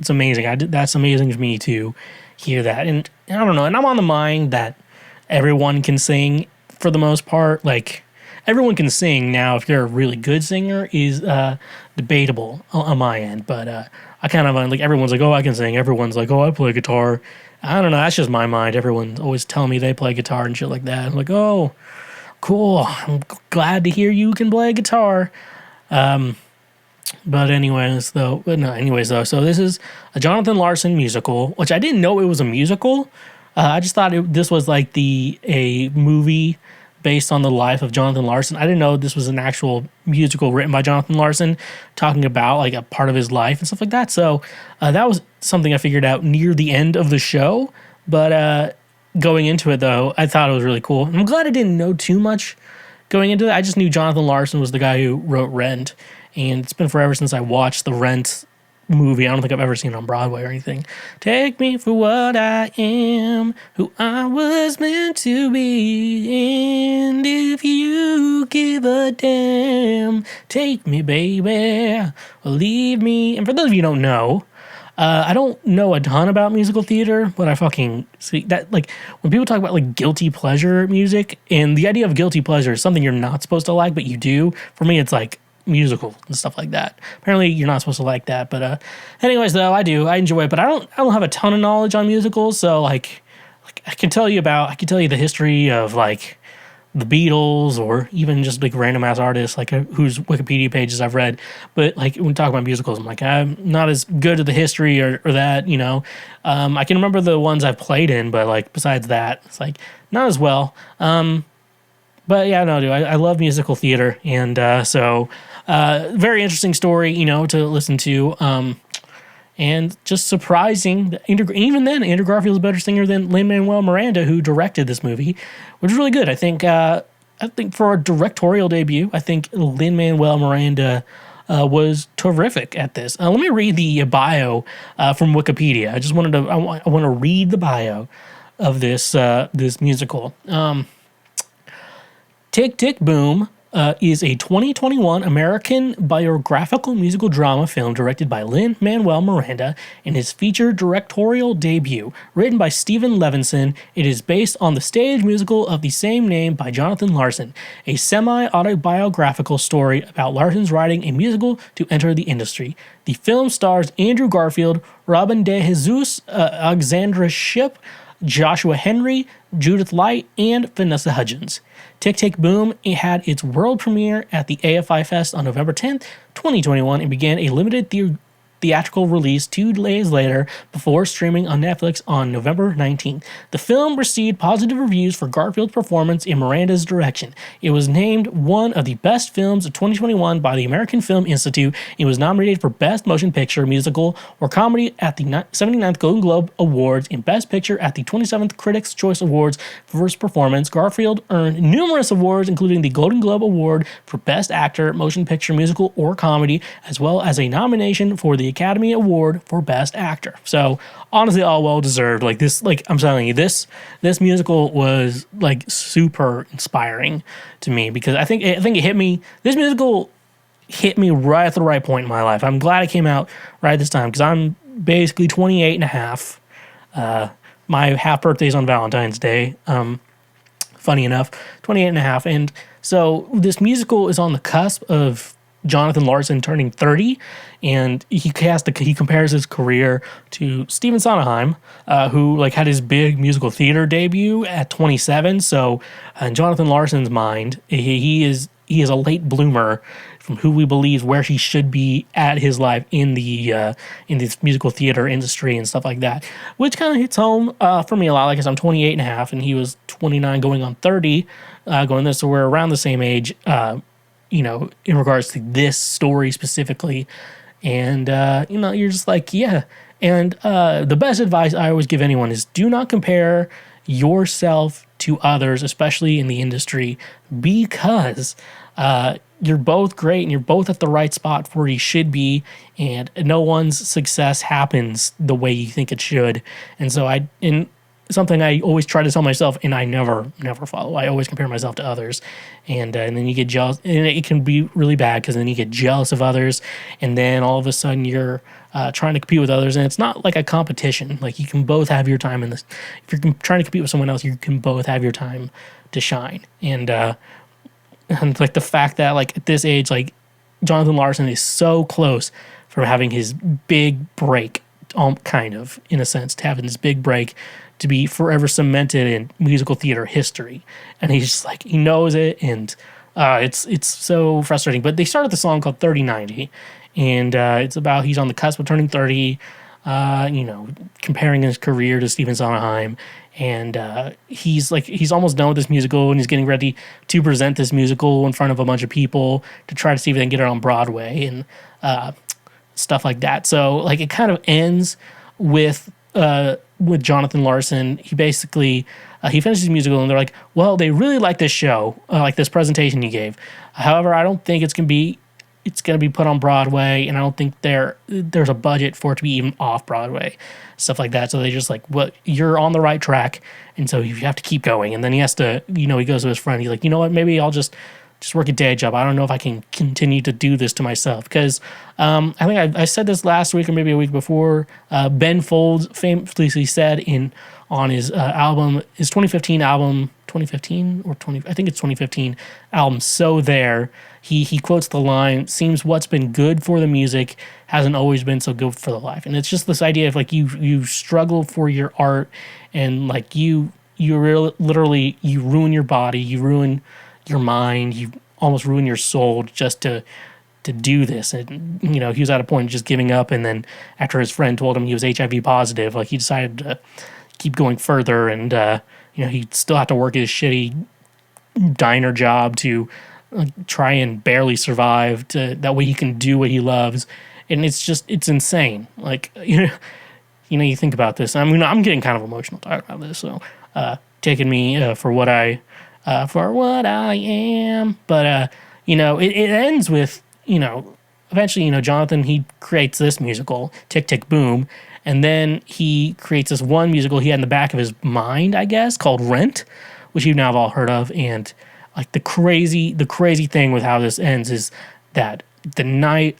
amazing. That's amazing to me to hear that. And I don't know. And I'm on the mind that everyone can sing for the most part. Like, everyone can sing. Now, if you're a really good singer is debatable on my end. But I kind of like, everyone's like, oh, I can sing. Everyone's like, oh, I play guitar. I don't know. That's just my mind. Everyone's always telling me they play guitar and shit like that. I'm like, oh, cool. I'm glad to hear you can play guitar. But anyways, though, so this is a Jonathan Larson musical, which I didn't know it was a musical. I just thought this was like a movie based on the life of Jonathan Larson. I didn't know this was an actual musical written by Jonathan Larson talking about like a part of his life and stuff like that. So that was something I figured out near the end of the show. But going into it, though, I thought it was really cool. I'm glad I didn't know too much going into it. I just knew Jonathan Larson was the guy who wrote Rent. And it's been forever since I watched the Rent movie. I don't think I've ever seen it on Broadway or anything. Take me for what I am, who I was meant to be. And if you give a damn, take me, baby, or leave me. And for those of you who don't know, I don't know a ton about musical theater, but I fucking see that, like, when people talk about like guilty pleasure music, and the idea of guilty pleasure is something you're not supposed to like, but you do. For me, it's like musical and stuff like that. Apparently you're not supposed to like that, but anyways, though, I enjoy it, but I don't have a ton of knowledge on musicals, so like I can tell you the history of like the Beatles, or even just like random ass artists like whose Wikipedia pages I've read. But like when we talk about musicals, I'm like, I'm not as good at the history or that, I can remember the ones I've played in, but like besides that, it's like not as well. But yeah, no, dude, I love musical theater, and so very interesting story, to listen to, and just surprising. Even then, Andrew Garfield's a better singer than Lin-Manuel Miranda, who directed this movie, which is really good. I think for a directorial debut, I think Lin-Manuel Miranda was terrific at this. Let me read the bio from Wikipedia. I want to read the bio of this musical. Tick, Tick, Boom is a 2021 American biographical musical drama film directed by Lin-Manuel Miranda and his feature directorial debut. Written by Stephen Levinson, it is based on the stage musical of the same name by Jonathan Larson, a semi-autobiographical story about Larson's writing a musical to enter the industry. The film stars Andrew Garfield, Robin De Jesus, Alexandra Shipp, Joshua Henry, Judith Light, and Vanessa Hudgens. Tick, Tick, Boom had its world premiere at the AFI Fest on November 10th, 2021, and began a limited theatrical release 2 days later before streaming on Netflix on November 19th. The film received positive reviews for Garfield's performance in Miranda's direction. It was named one of the best films of 2021 by the American Film Institute. It was nominated for Best Motion Picture, Musical, or Comedy at the 79th Golden Globe Awards and Best Picture at the 27th Critics' Choice Awards for his performance. Garfield earned numerous awards, including the Golden Globe Award for Best Actor, Motion Picture, Musical, or Comedy, as well as a nomination for the Academy Award for Best Actor. So honestly, all well deserved. Like this, like I'm telling you, this musical was like super inspiring to me because I think it hit me. This musical hit me right at the right point in my life. I'm glad it came out right this time because I'm basically 28 and a half. My half birthday is on Valentine's Day. Funny enough, 28 and a half. And so this musical is on the cusp of Jonathan Larson turning 30, and he compares his career to Stephen Sondheim, who like had his big musical theater debut at 27. So in Jonathan Larson's mind, he is a late bloomer from who we believe where he should be at his life in this musical theater industry and stuff like that, which kind of hits home for me a lot. Like I said, I'm 28 and a half, and he was 29 going on 30 going this, so we're around the same age. In regards to this story specifically. And, you're just like, yeah. And the best advice I always give anyone is do not compare yourself to others, especially in the industry, because you're both great and you're both at the right spot where you should be, and no one's success happens the way you think it should. And so something I always try to tell myself, and I never follow. I always compare myself to others, and then you get jealous, and it can be really bad because then you get jealous of others, and then all of a sudden you're trying to compete with others, and it's not like a competition. Like you can both have your time in this. If you're trying to compete with someone else, you can both have your time to shine, and like the fact that like at this age, like Jonathan Larson is so close from having his big break, kind of in a sense, to having this big break, to be forever cemented in musical theater history. And he's just like, he knows it, and it's so frustrating. But they started the song called 3090, and it's about he's on the cusp of turning 30, comparing his career to Stephen Sondheim. And he's almost done with this musical, and he's getting ready to present this musical in front of a bunch of people to try to see if they can get it on Broadway and stuff like that. So like it kind of ends with Jonathan Larson. He basically he finishes the musical, and they're like, well, they really like this show, like this presentation you gave. However, I don't think it's going to be put on Broadway, and I don't think there's a budget for it to be even off Broadway, stuff like that. So they just like, well, you're on the right track, and so you have to keep going. And then he has to, he goes to his friend. He's like, you know what, maybe I'll just work a day job. I don't know if I can continue to do this to myself. Because I think I said this last week or maybe a week before. Ben Folds famously said on his album, his 2015 album, 2015 or 20, I think it's 2015 album, So There, he quotes the line, "Seems what's been good for the music hasn't always been so good for the life." And it's just this idea of like you struggle for your art, and like you literally you ruin your body, you ruin your mind, you almost ruin your soul just to do this. And he was at a point of just giving up, and then after his friend told him he was HIV positive, like he decided to keep going further, and he'd still have to work his shitty diner job to try and barely survive, to that way he can do what he loves. And it's insane. Like you think about this. I mean, I'm getting kind of emotional talking about this, so taking me for what I am. But it ends with eventually Jonathan, he creates this musical, Tick Tick Boom, and then he creates this one musical he had in the back of his mind, I guess, called Rent, which you now have all heard of. And like the crazy thing with how this ends is that the night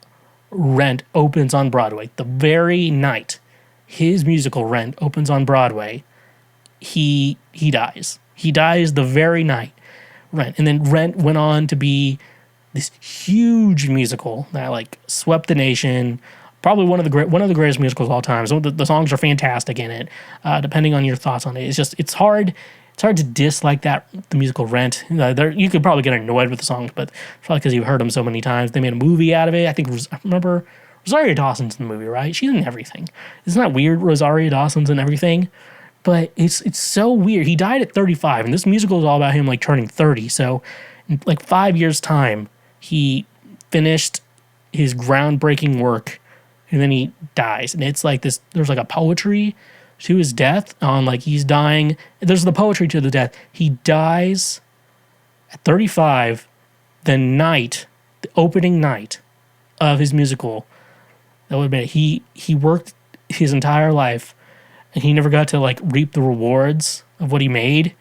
Rent opens on Broadway, the very night his musical Rent opens on Broadway, he dies. He dies the very night Rent. And then Rent went on to be this huge musical that like swept the nation. Probably one of the greatest musicals of all time. So the songs are fantastic in it. Depending on your thoughts on it, it's hard to dislike the musical Rent. You could probably get annoyed with the songs, but it's probably because you've heard them so many times. They made a movie out of it. I remember Rosario Dawson's in the movie, right? She's in everything. Isn't that weird? Rosario Dawson's in everything. But it's so weird. He died at 35, and this musical is all about him like turning 30. So in like 5 years' time, he finished his groundbreaking work, and then he dies. And it's like this, there's like a poetry to his death on like he's dying. There's the poetry to the death. He dies at 35, the opening night of his musical. That would have been it. He worked his entire life, and he never got to like reap the rewards of what he made.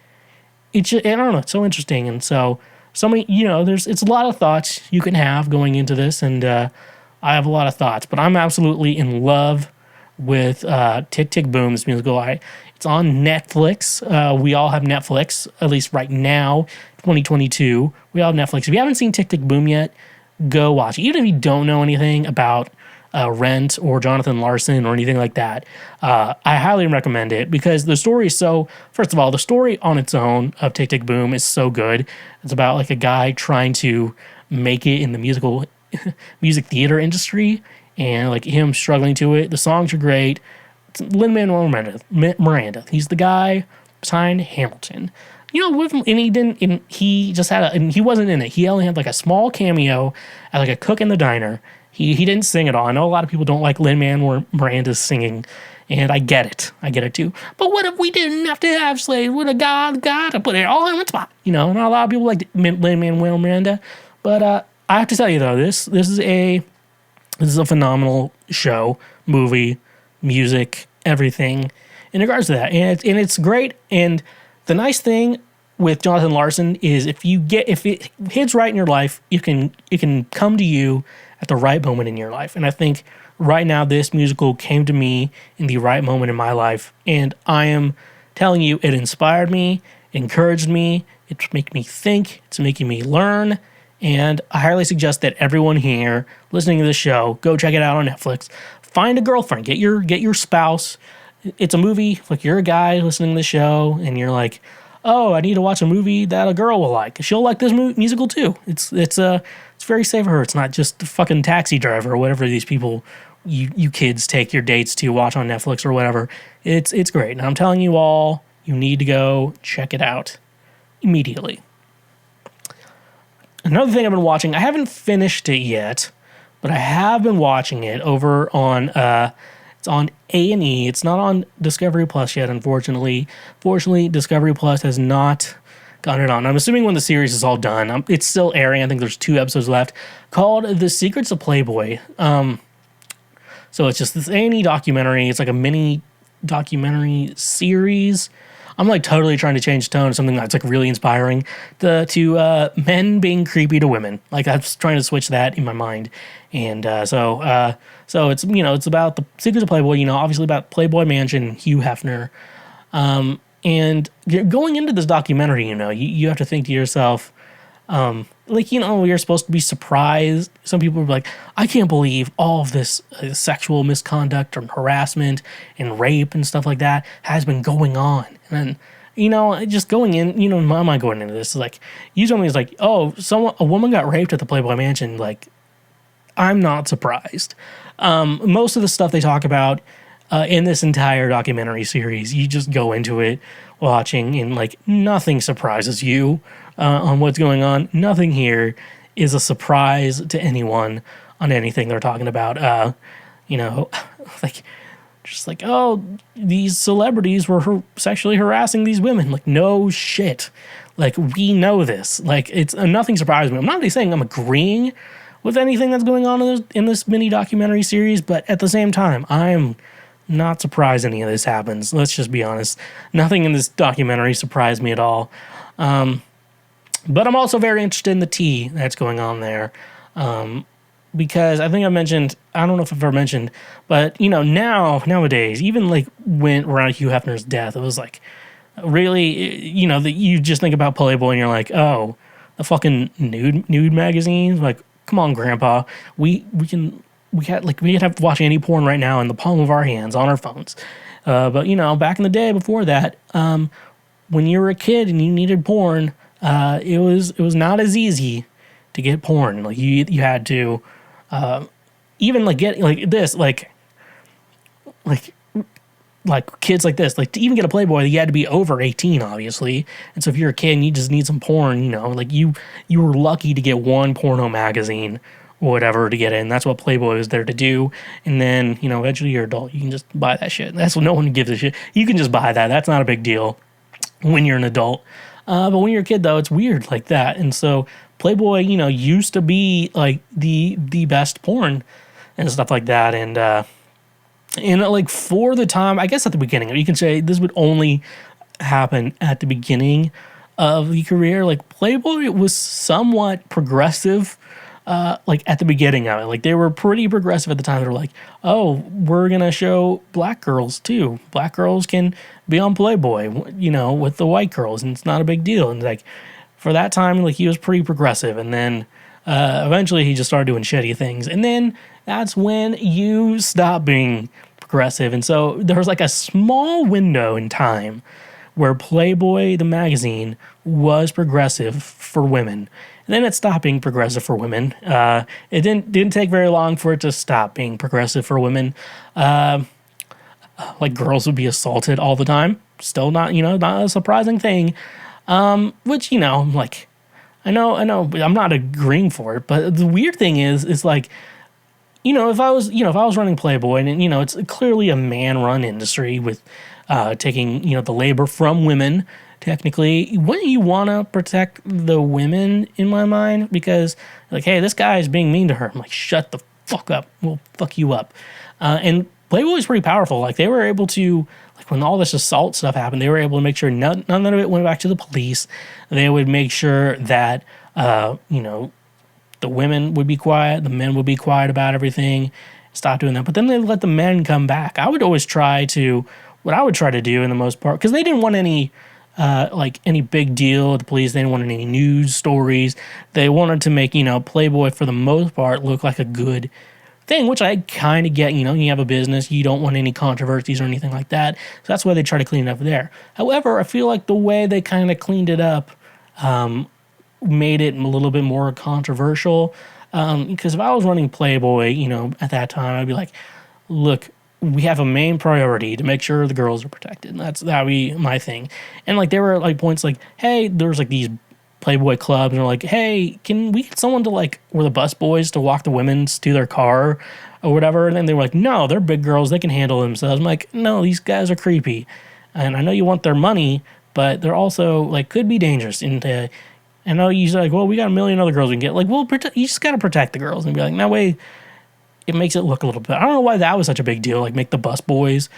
It's just, I don't know, it's so interesting. And so many, it's a lot of thoughts you can have going into this, and I have a lot of thoughts, but I'm absolutely in love with Tick Tick Boom, this musical. It's on Netflix. We all have Netflix, at least right now, 2022. We all have Netflix. If you haven't seen Tick Tick Boom yet, go watch it. Even if you don't know anything about Rent or Jonathan Larson or anything like that, I highly recommend it because the story is so, first of all, the story on its own of Tick Tick Boom is so good. It's about like a guy trying to make it in the music theater industry and like him struggling to it. The songs are great. It's Lin-Manuel Miranda. He's the guy behind Hamilton. And he wasn't in it. He only had like a small cameo as like a cook in the diner. He didn't sing at all. I know a lot of people don't like Lin-Manuel Miranda's singing, and I get it. I get it too. But what if we didn't have to have slaves? Would a God to put it all in one spot? Not a lot of people like Lin-Manuel Miranda. But I have to tell you though, this is a phenomenal show, movie, music, everything in regards to that, and it's great. And the nice thing with Jonathan Larson is if it hits right in your life, it can come to you at the right moment in your life. And I think right now this musical came to me in the right moment in my life, and I am telling you, it inspired me, it encouraged me, it's making me think, it's making me learn. And I highly suggest that everyone here listening to this show, go check it out on Netflix. Find a girlfriend, get your spouse. It's a movie, like you're a guy listening to the show and you're like, oh, I need to watch a movie that a girl will like. She'll like this musical too. It's very safe for her. It's not just the fucking Taxi Driver or whatever these people, you kids take your dates to watch on Netflix or whatever. It's great. And I'm telling you all, you need to go check it out immediately. Another thing I've been watching, I haven't finished it yet, but I have been watching it over on, it's on A&E. It's not on Discovery Plus yet, unfortunately. Fortunately, Discovery Plus has not gotten it on. I'm assuming when the series is all done, it's still airing. I think there's 2 episodes left, called The Secrets of Playboy. So it's just this A&E documentary. It's like a mini documentary series. I'm like totally trying to change tone to something that's like really inspiring to men being creepy to women. Like I was trying to switch that in my mind. And so it's, it's about the Secrets of Playboy, obviously about Playboy Mansion, Hugh Hefner. And going into this documentary, you have to think to yourself, you're supposed to be surprised. Some people are like, I can't believe all of this sexual misconduct and harassment and rape and stuff like that has been going on. And then, just going in, my mind going into this is like, you told me it's like, oh, a woman got raped at the Playboy Mansion. Like, I'm not surprised. Most of the stuff they talk about in this entire documentary series, you just go into it watching and like nothing surprises you on what's going on. Nothing here is a surprise to anyone on anything they're talking about. Oh, these celebrities were sexually harassing these women. Like, no shit. Like, we know this. Like, it's nothing surprises me. I'm not really saying I'm agreeing with anything that's going on in this mini documentary series, but at the same time, I'm not surprised any of this happens. Let's just be honest. Nothing in this documentary surprised me at all. But I'm also very interested in the tea that's going on there. Because I think I don't know if I've ever mentioned, but, nowadays, even like when around Hugh Hefner's death, it was like, really, you just think about Playboy and you're like, oh, the fucking nude magazines? Like, come on, Grandpa. We could have watch any porn right now in the palm of our hands on our phones. But back in the day before that, when you were a kid and you needed porn, it was not as easy to get porn. Like you had to even like get like this, like kids like this, like to even get a Playboy, you had to be over 18, obviously. And so if you're a kid and you just need some porn, you know, like you were lucky to get one porno magazine or whatever to get in. That's what Playboy was there to do. And then, you know, eventually you're adult, you can just buy that shit. That's what no one gives a shit. You can just buy that. That's not a big deal when you're an adult. But when you're a kid, though, it's weird like that. And so Playboy, you know, used to be like the best porn and stuff like that. And like for the time, I guess at the beginning, you can say this would only happen at the beginning of the career. Like Playboy was somewhat progressive, like at the beginning of it. Like they were pretty progressive at the time. They were like, oh, we're going to show black girls too. Black girls can be on Playboy, you know, with the white girls, and it's not a big deal. And like for that time, like he was pretty progressive. And then eventually he just started doing shitty things. And then that's when you stop being progressive. And so there was like a small window in time where Playboy, the magazine, was progressive for women. And then it stopped being progressive for women. It didn't take very long for it to stop being progressive for women. Like girls would be assaulted all the time. Still not, you know, not a surprising thing. Which, you know, like, I know, I'm not agreeing for it, but the weird thing is like, you know, if I was running Playboy, and you know, it's clearly a man-run industry with taking, you know, the labor from women. Technically, wouldn't you want to protect the women? In my mind, because like, hey, this guy is being mean to her. I'm like, shut the fuck up. We'll fuck you up. And Playboy was pretty powerful. Like they were able to, like when all this assault stuff happened, they were able to make sure none of it went back to the police. They would make sure that you know, the women would be quiet, the men would be quiet about everything, stop doing that. But then they let the men come back. What I would try to do in the most part, because they didn't want any big deal with the police. They didn't want any news stories. They wanted to make, you know, Playboy for the most part look like a good thing, which I kind of get. You know, you have a business, you don't want any controversies or anything like that. So that's why they try to clean it up there. However, I feel like the way they kind of cleaned it up, made it a little bit more controversial, because if I was running Playboy, you know, at that time, I'd be like, look, we have a main priority to make sure the girls are protected. That'd be my thing. And like there were like points like, hey, there's like these Playboy clubs, and they're like, hey, can we get someone to like, we're the bus boys to walk the women to their car or whatever? And then they were like, no, they're big girls, they can handle themselves. I'm like, no, these guys are creepy, and I know you want their money, but they're also like could be dangerous. And I know you're like, well, we got a million other girls we can get. Like, well, you just got to protect the girls. And be like, that way it makes it look a little bit. I don't know why that was such a big deal. Like, make the bus boys.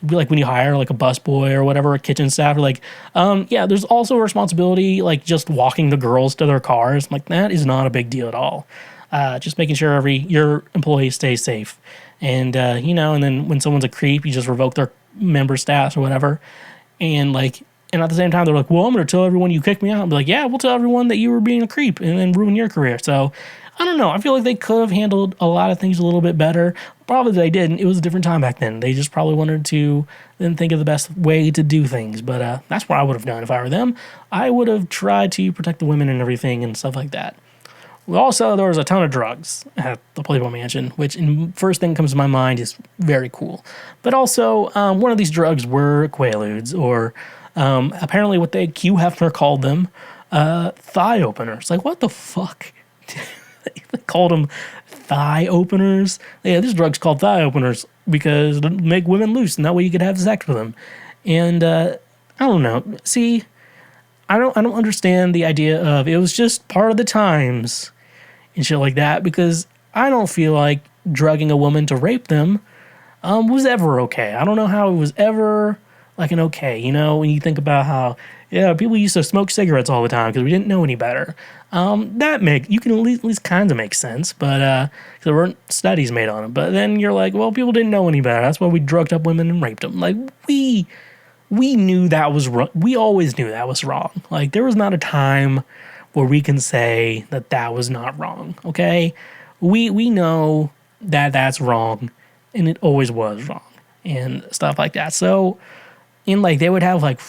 Be like when you hire like a bus boy or whatever, a kitchen staff, or like, yeah, there's also a responsibility, like just walking the girls to their cars. Like, that is not a big deal at all. Just making sure your employee stays safe. And, you know, and then when someone's a creep, you just revoke their member status or whatever. And like, and at the same time, they're like, well, I'm going to tell everyone you kicked me out. I'm like, yeah, we'll tell everyone that you were being a creep and then ruin your career. So I don't know. I feel like they could have handled a lot of things a little bit better. Probably they didn't. It was a different time back then. They just probably wanted to then think of the best way to do things. But that's what I would have done if I were them. I would have tried to protect the women and everything and stuff like that. Also, there was a ton of drugs at the Playboy Mansion, which first thing comes to my mind is very cool. But also, one of these drugs were Quaaludes, or apparently what Hugh Hefner called them, thigh openers. Like, what the fuck? They called them thigh openers. Yeah, this drug's called thigh openers because to make women loose, and that way you could have sex with them. And I don't know. See, I don't understand the idea of it was just part of the times and shit like that, because I don't feel like drugging a woman to rape them was ever okay. I don't know how it was ever like an okay. You know, when you think about how, yeah, people used to smoke cigarettes all the time because we didn't know any better. You can at least kind of make sense, but there weren't studies made on it. But then you're like, well, people didn't know any better. That's why we drugged up women and raped them. Like, we knew that was wrong. We always knew that was wrong. Like, there was not a time where we can say that was not wrong. Okay, we know that that's wrong, and it always was wrong and stuff like that. So, in like, they would have like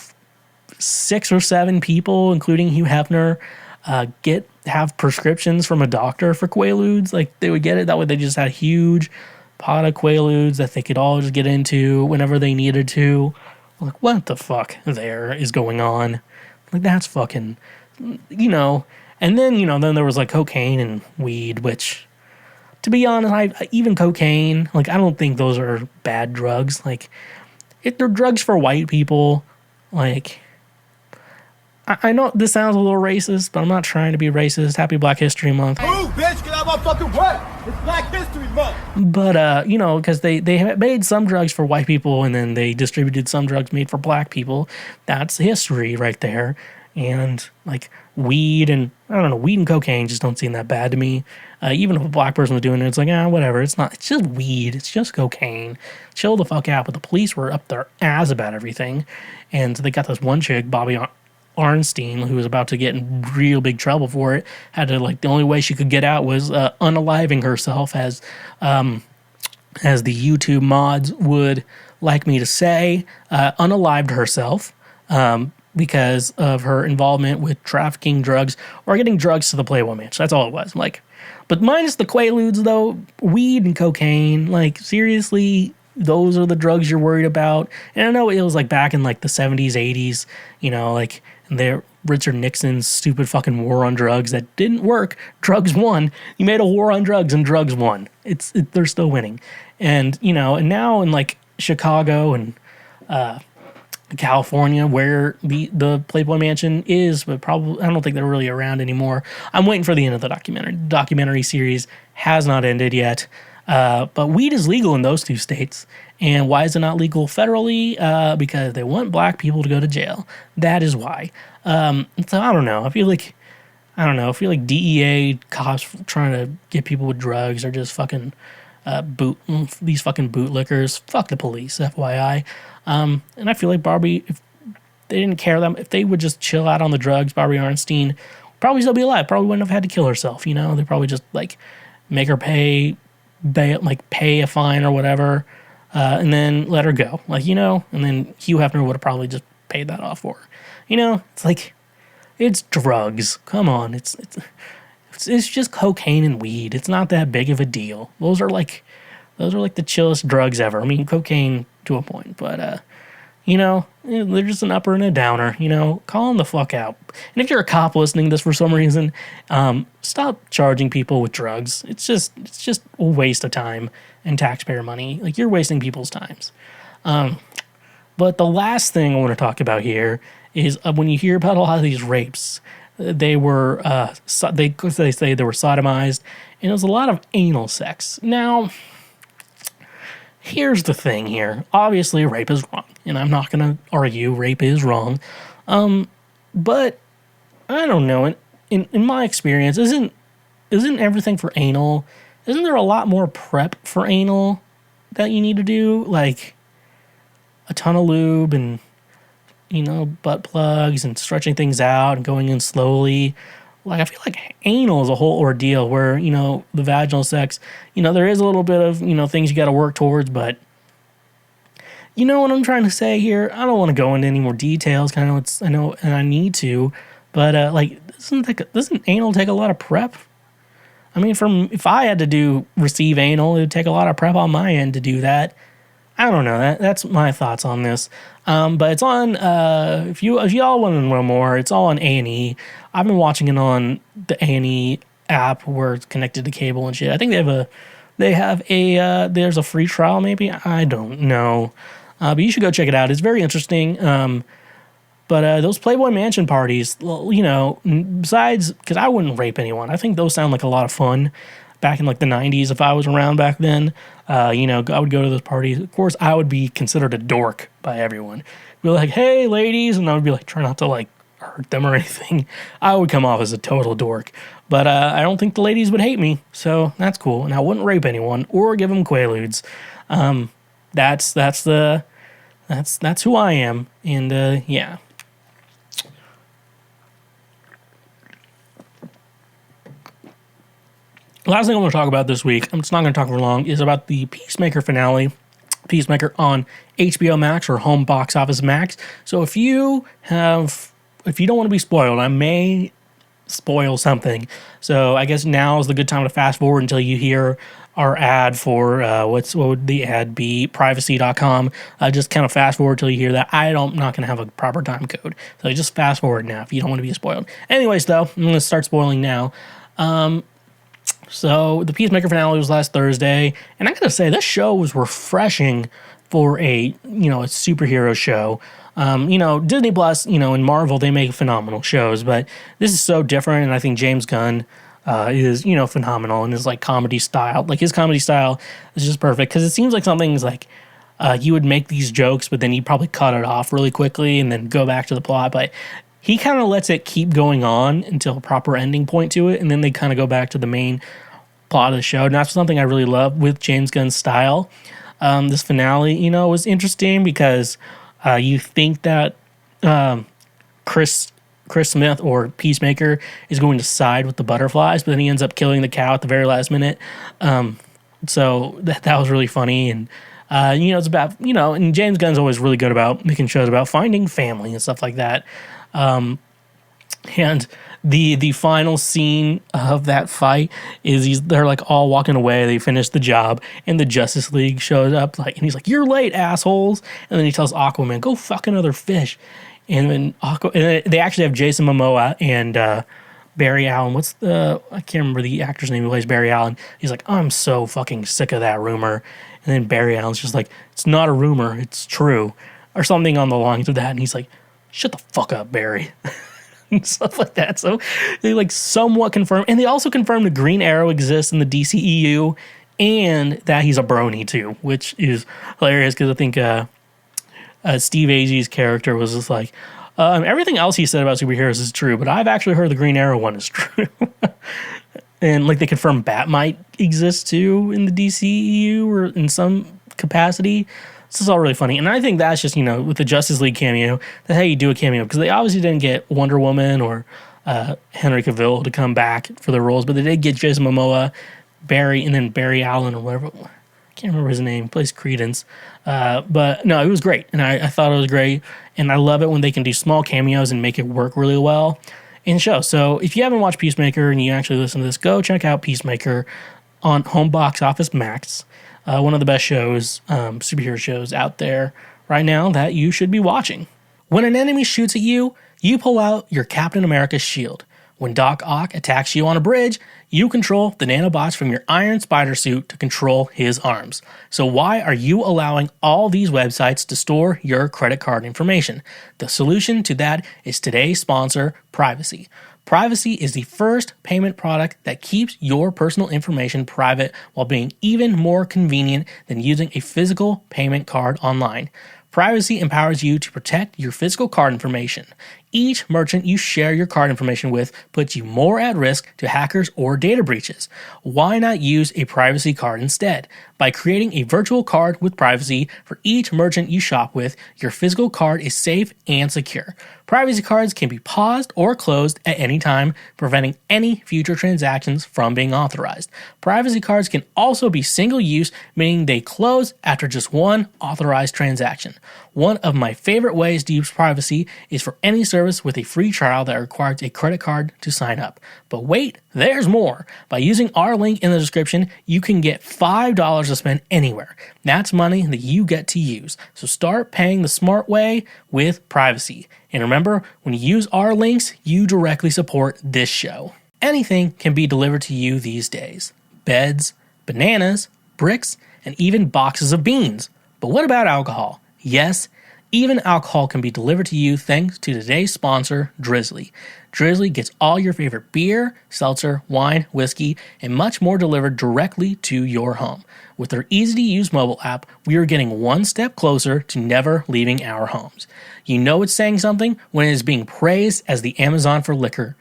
6 or 7 people, including Hugh Hefner, get have prescriptions from a doctor for Quaaludes. Like, they would get it. That way they just had a huge pot of Quaaludes that they could all just get into whenever they needed to. Like, what the fuck there is going on? Like, that's fucking, you know. And then, you know, then there was like cocaine and weed, which, to be honest, even cocaine, like, I don't think those are bad drugs. Like, if they're drugs for white people, like, I know this sounds a little racist, but I'm not trying to be racist. Happy Black History Month. Move, bitch, get out my fucking way. It's Black History Month. But, you know, because they made some drugs for white people and then they distributed some drugs made for black people. That's history right there. And, like, weed and, I don't know, weed and cocaine just don't seem that bad to me. Even if a black person was doing it, it's like, whatever. It's just weed. It's just cocaine. Chill the fuck out. But the police were up their ass about everything. And they got this one chick, Bobby Arnstein, who was about to get in real big trouble for it. Had to, like, the only way she could get out was unaliving herself, as the YouTube mods would like me to say. Unalived herself. Because of her involvement with trafficking drugs or getting drugs to the Playboy Mansion. That's all it was. Like, but minus the Quaaludes, though, weed and cocaine, like, seriously, those are the drugs you're worried about. And I know it was like back in like the 70s, 80s, you know, like Richard Nixon's stupid fucking war on drugs that didn't work. Drugs won. You made a war on drugs and drugs won. They're still winning. And, you know, and now in like Chicago and California, where the Playboy Mansion is, but probably I don't think they're really around anymore. I'm waiting for the end of the documentary. The documentary series has not ended yet, but weed is legal in those two states. And why is it not legal federally? Because they want black people to go to jail. That is why. So I don't know. I feel like DEA cops trying to get people with drugs are just fucking these fucking bootlickers. Fuck the police, FYI. And I feel like Barbie, if they didn't care them, if they would just chill out on the drugs, Barbie Arnstein would probably still be alive. Probably wouldn't have had to kill herself, you know? They probably just, like, make her pay a fine or whatever, and then let her go. Like, you know? And then Hugh Hefner would have probably just paid that off for her. You know? It's like, it's drugs. Come on. It's just cocaine and weed. It's not that big of a deal. Those are like the chillest drugs ever. I mean, cocaine to a point, but, you know, they're just an upper and a downer, you know, call them the fuck out. And if you're a cop listening to this for some reason, stop charging people with drugs. It's just a waste of time and taxpayer money. Like, you're wasting people's times. But the last thing I want to talk about here is when you hear about a lot of these rapes, they were, they say they were sodomized, and it was a lot of anal sex. Now, here's the thing here. Obviously, rape is wrong, and I'm not going to argue rape is wrong. But I don't know. In my experience, isn't everything for anal? Isn't there a lot more prep for anal that you need to do, like a ton of lube and, you know, butt plugs and stretching things out and going in slowly? Like, I feel like anal is a whole ordeal where, you know, the vaginal sex, you know, there is a little bit of, you know, things you got to work towards, but you know what I'm trying to say here? I don't want to go into any more details, kind of, I know, and I need to, but, like, doesn't anal take a lot of prep? I mean, if I had to receive anal, it would take a lot of prep on my end to do that. I don't know. That's my thoughts on this. But it's on, if y'all want to know more, it's all on A&E. I've been watching it on the A&E app where it's connected to cable and shit. I think there's a free trial maybe. I don't know. But you should go check it out. It's very interesting. But those Playboy Mansion parties, you know, besides, because I wouldn't rape anyone. I think those sound like a lot of fun. Back in like the 90s, if I was around back then, you know, I would go to those parties. Of course, I would be considered a dork by everyone. Be like, hey, ladies, and I would be like, try not to like hurt them or anything. I would come off as a total dork. But I don't think the ladies would hate me, so that's cool. And I wouldn't rape anyone or give them Quaaludes. That's who I am, and yeah. The last thing I want to talk about this week, I'm just not going to talk for long, is about the Peacemaker finale. Peacemaker on HBO Max or Home Box Office Max. So if you don't want to be spoiled, I may spoil something. So I guess now is the good time to fast forward until you hear our ad for what would the ad be? Privacy.com. Just kind of fast forward till you hear that. I'm not going to have a proper time code. So just fast forward now if you don't want to be spoiled. Anyways, though, I'm going to start spoiling now. So the Peacemaker finale was last Thursday, and I gotta say this show was refreshing for a superhero show. Disney Plus, and Marvel, they make phenomenal shows, but this is so different, and I think James Gunn is phenomenal in his like comedy style. Like his comedy style is just perfect because it seems like something's like you would make these jokes, but then you'd probably cut it off really quickly and then go back to the plot, but he kind of lets it keep going on until a proper ending point to it, and then they kind of go back to the main plot of the show. And that's something I really love with James Gunn's style. This finale, was interesting because you think that Chris Smith or Peacemaker is going to side with the butterflies, but then he ends up killing the cow at the very last minute. So that was really funny. And it's about, and James Gunn's always really good about making shows about finding family and stuff like that. And the final scene of that fight is they're like all walking away. They finish the job, and the Justice League shows up and he's like, "You're late, assholes!" And then he tells Aquaman, "Go fuck another fish." And then they actually have Jason Momoa and Barry Allen. I can't remember the actor's name who plays Barry Allen. He's like, "I'm so fucking sick of that rumor." And then Barry Allen's just like, "It's not a rumor, it's true," or something on the lines of that. And he's like, "Shut the fuck up, Barry." And stuff like that. So they like somewhat confirm, and they also confirmed the Green Arrow exists in the DCEU and that he's a brony too, which is hilarious because I think Steve Agee's character was just like, everything else he said about superheroes is true, but I've actually heard the Green Arrow one is true. And like they confirmed Bat might exist too in the DCEU or in some capacity. This is all really funny. And I think that's just, with the Justice League cameo, that's how you do a cameo. Because they obviously didn't get Wonder Woman or Henry Cavill to come back for the roles, but they did get Jason Momoa, Barry, and then Barry Allen or whatever. I can't remember his name. He plays Credence. But no, it was great. And I thought it was great. And I love it when they can do small cameos and make it work really well in the show. So if you haven't watched Peacemaker and you actually listen to this, go check out Peacemaker on Home Box Office Max. One of the best shows, superhero shows out there right now that you should be watching. When an enemy shoots at you, you pull out your Captain America shield. When Doc Ock attacks you on a bridge, you control the nanobots from your Iron Spider suit to control his arms. So why are you allowing all these websites to store your credit card information? The solution to that is today's sponsor, Privacy. Privacy is the first payment product that keeps your personal information private while being even more convenient than using a physical payment card online. Privacy empowers you to protect your physical card information. Each merchant you share your card information with puts you more at risk to hackers or data breaches. Why not use a privacy card instead? By creating a virtual card with privacy for each merchant you shop with, your physical card is safe and secure. Privacy cards can be paused or closed at any time, preventing any future transactions from being authorized. Privacy cards can also be single-use, meaning they close after just one authorized transaction. One of my favorite ways to use privacy is for any service with a free trial that requires a credit card to sign up. But wait, there's more. By using our link in the description, you can get $5 to spend anywhere. That's money that you get to use. So start paying the smart way with Privacy. And remember, when you use our links, you directly support this show. Anything can be delivered to you these days. Beds, bananas, bricks, and even boxes of beans. But what about alcohol? Yes, even alcohol can be delivered to you thanks to today's sponsor, Drizly. Drizly gets all your favorite beer, seltzer, wine, whiskey, and much more delivered directly to your home. With their easy-to-use mobile app, we are getting one step closer to never leaving our homes. You know it's saying something when it is being praised as the Amazon for liquor.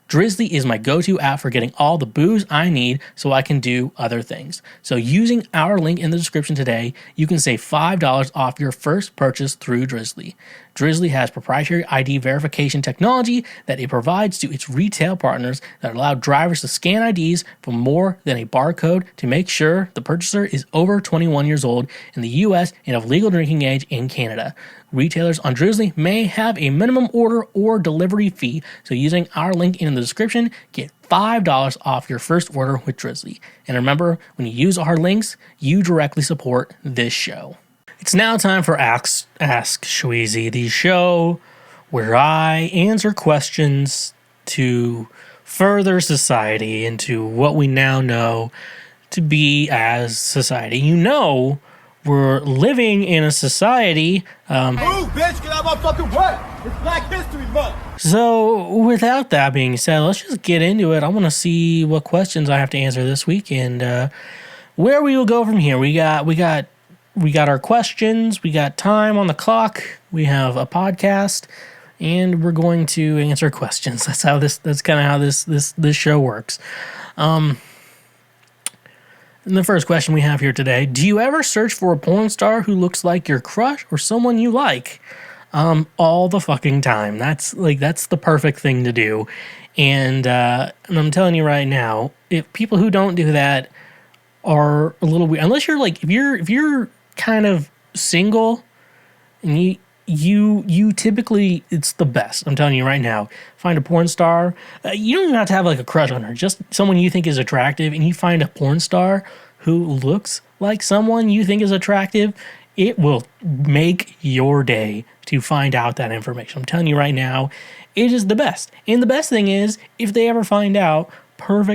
Drizly is my go-to app for getting all the booze I need so I can do other things. So using our link in the description today, you can save $5 off your first purchase through Drizly. Drizly has proprietary ID verification technology that it provides to its retail partners that allow drivers to scan IDs for more than a barcode to make sure the purchaser is over 21 years old in the US and of legal drinking age in Canada. Retailers on Drizly may have a minimum order or delivery fee, so using our link in the description, get $5 off your first order with Drizly. And remember, when you use our links, you directly support this show. It's now time for Ask Schweezy, the show where I answer questions to further society into what we now know to be as society. You know, we're living in a society. Move, bitch! Get out of my fucking way! It's Black History Month! So, without that being said, let's just get into it. I want to see what questions I have to answer this week and where we will go from here. We got our questions. We got time on the clock. We have a podcast, and we're going to answer questions. That's kind of how this show works. And the first question we have here today: do you ever search for a porn star who looks like your crush or someone you like? All the fucking time. That's the perfect thing to do. And I'm telling you right now, if people who don't do that are a little weird, unless you're like, if you're kind of single and you typically, it's the best. I'm telling you right now, find a porn star. You don't even have to have like a crush on her, just someone you think is attractive, and you find a porn star who looks like someone you think is attractive. It will make your day to find out that information. I'm telling you right now, it is the best. And the best thing is, if they ever find out,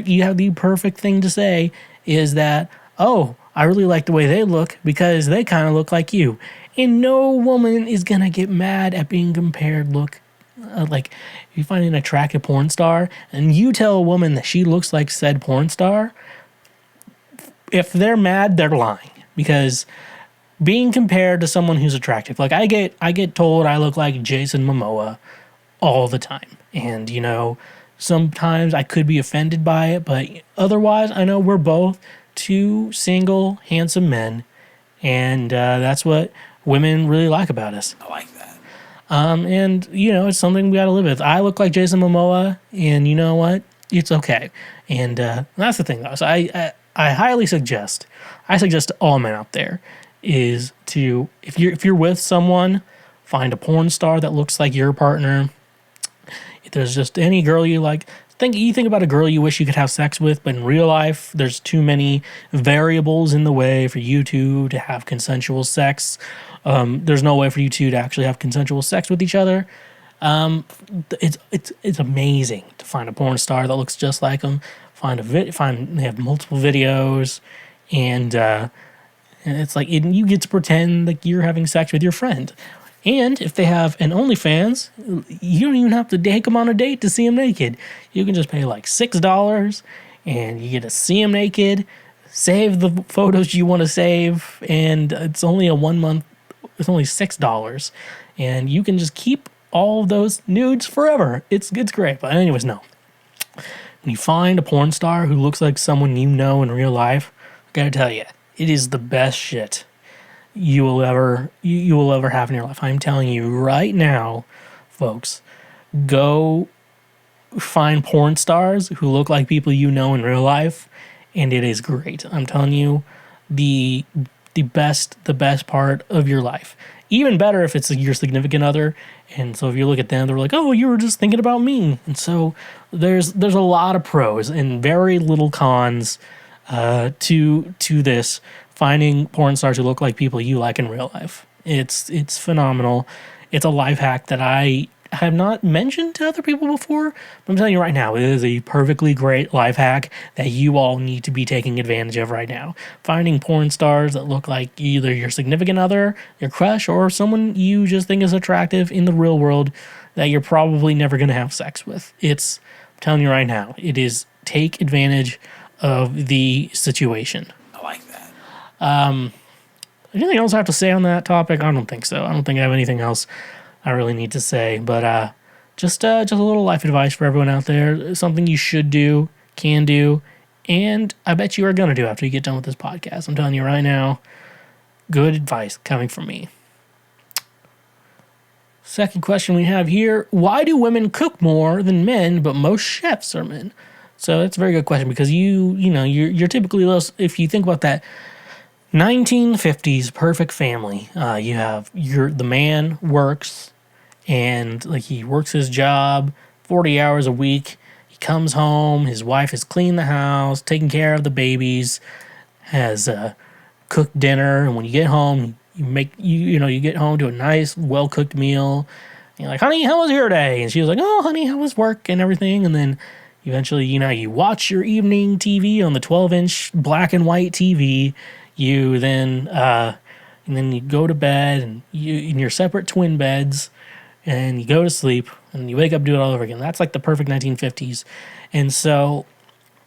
you have the perfect thing to say is that, oh, I really like the way they look because they kind of look like you. And no woman is going to get mad at being compared. Like, if you find an attractive porn star and you tell a woman that she looks like said porn star, if they're mad, they're lying. Because being compared to someone who's attractive, like I get told I look like Jason Momoa all the time. And, you know, sometimes I could be offended by it, but otherwise I know we're both two single, handsome men. And that's what women really like about us. I like that. And, you know, it's something we got to live with. I look like Jason Momoa, and you know what? It's okay. And that's the thing, though. So I highly suggest, to all men out there, is to, if you're with someone, find a porn star that looks like your partner. If there's just any girl you like, you think about a girl you wish you could have sex with, but in real life, there's too many variables in the way for you two to have consensual sex. There's no way for you two to actually have consensual sex with each other. It's amazing to find a porn star that looks just like them. They have multiple videos, and it's like you get to pretend like you're having sex with your friend. And if they have an OnlyFans, you don't even have to take them on a date to see them naked. You can just pay like $6 and you get to see them naked, save the photos you want to save, and it's only it's only $6. And you can just keep all of those nudes forever. It's great. But anyways, no. When you find a porn star who looks like someone you know in real life, I gotta tell you, it is the best shit you will ever have in your life. I'm telling you right now, folks, go find porn stars who look like people you know in real life, and it is great. I'm telling you, the best part of your life. Even better if it's your significant other. And so if you look at them, they're like, oh, you were just thinking about me. And so there's a lot of pros and very little cons to this. Finding porn stars who look like people you like in real life. It's phenomenal. It's a life hack that I have not mentioned to other people before, but I'm telling you right now, it is a perfectly great life hack that you all need to be taking advantage of right now. Finding porn stars that look like either your significant other, your crush, or someone you just think is attractive in the real world that you're probably never going to have sex with. I'm telling you right now, it is take advantage of the situation. I like that. Anything else I have to say on that topic? I don't think so. I don't think I have anything else I really need to say, but just a little life advice for everyone out there. Something you should do, can do, and I bet you are going to do after you get done with this podcast. I'm telling you right now, good advice coming from me. Second question we have here: why do women cook more than men, but most chefs are men? So that's a very good question because you're typically if you think about that 1950s perfect family, you have the man works and like he works his job 40 hours a week. He comes home, his wife has cleaned the house, taken care of the babies, has cooked dinner, and when you get home, you get home to a nice, well cooked meal. And you're like, honey, how was your day? And she was like, oh, honey, how was work and everything? And then eventually, you watch your evening TV on the 12-inch black and white TV. You then you go to bed, and you in your separate twin beds, and you go to sleep, and you wake up, do it all over again. That's like the perfect 1950s, and so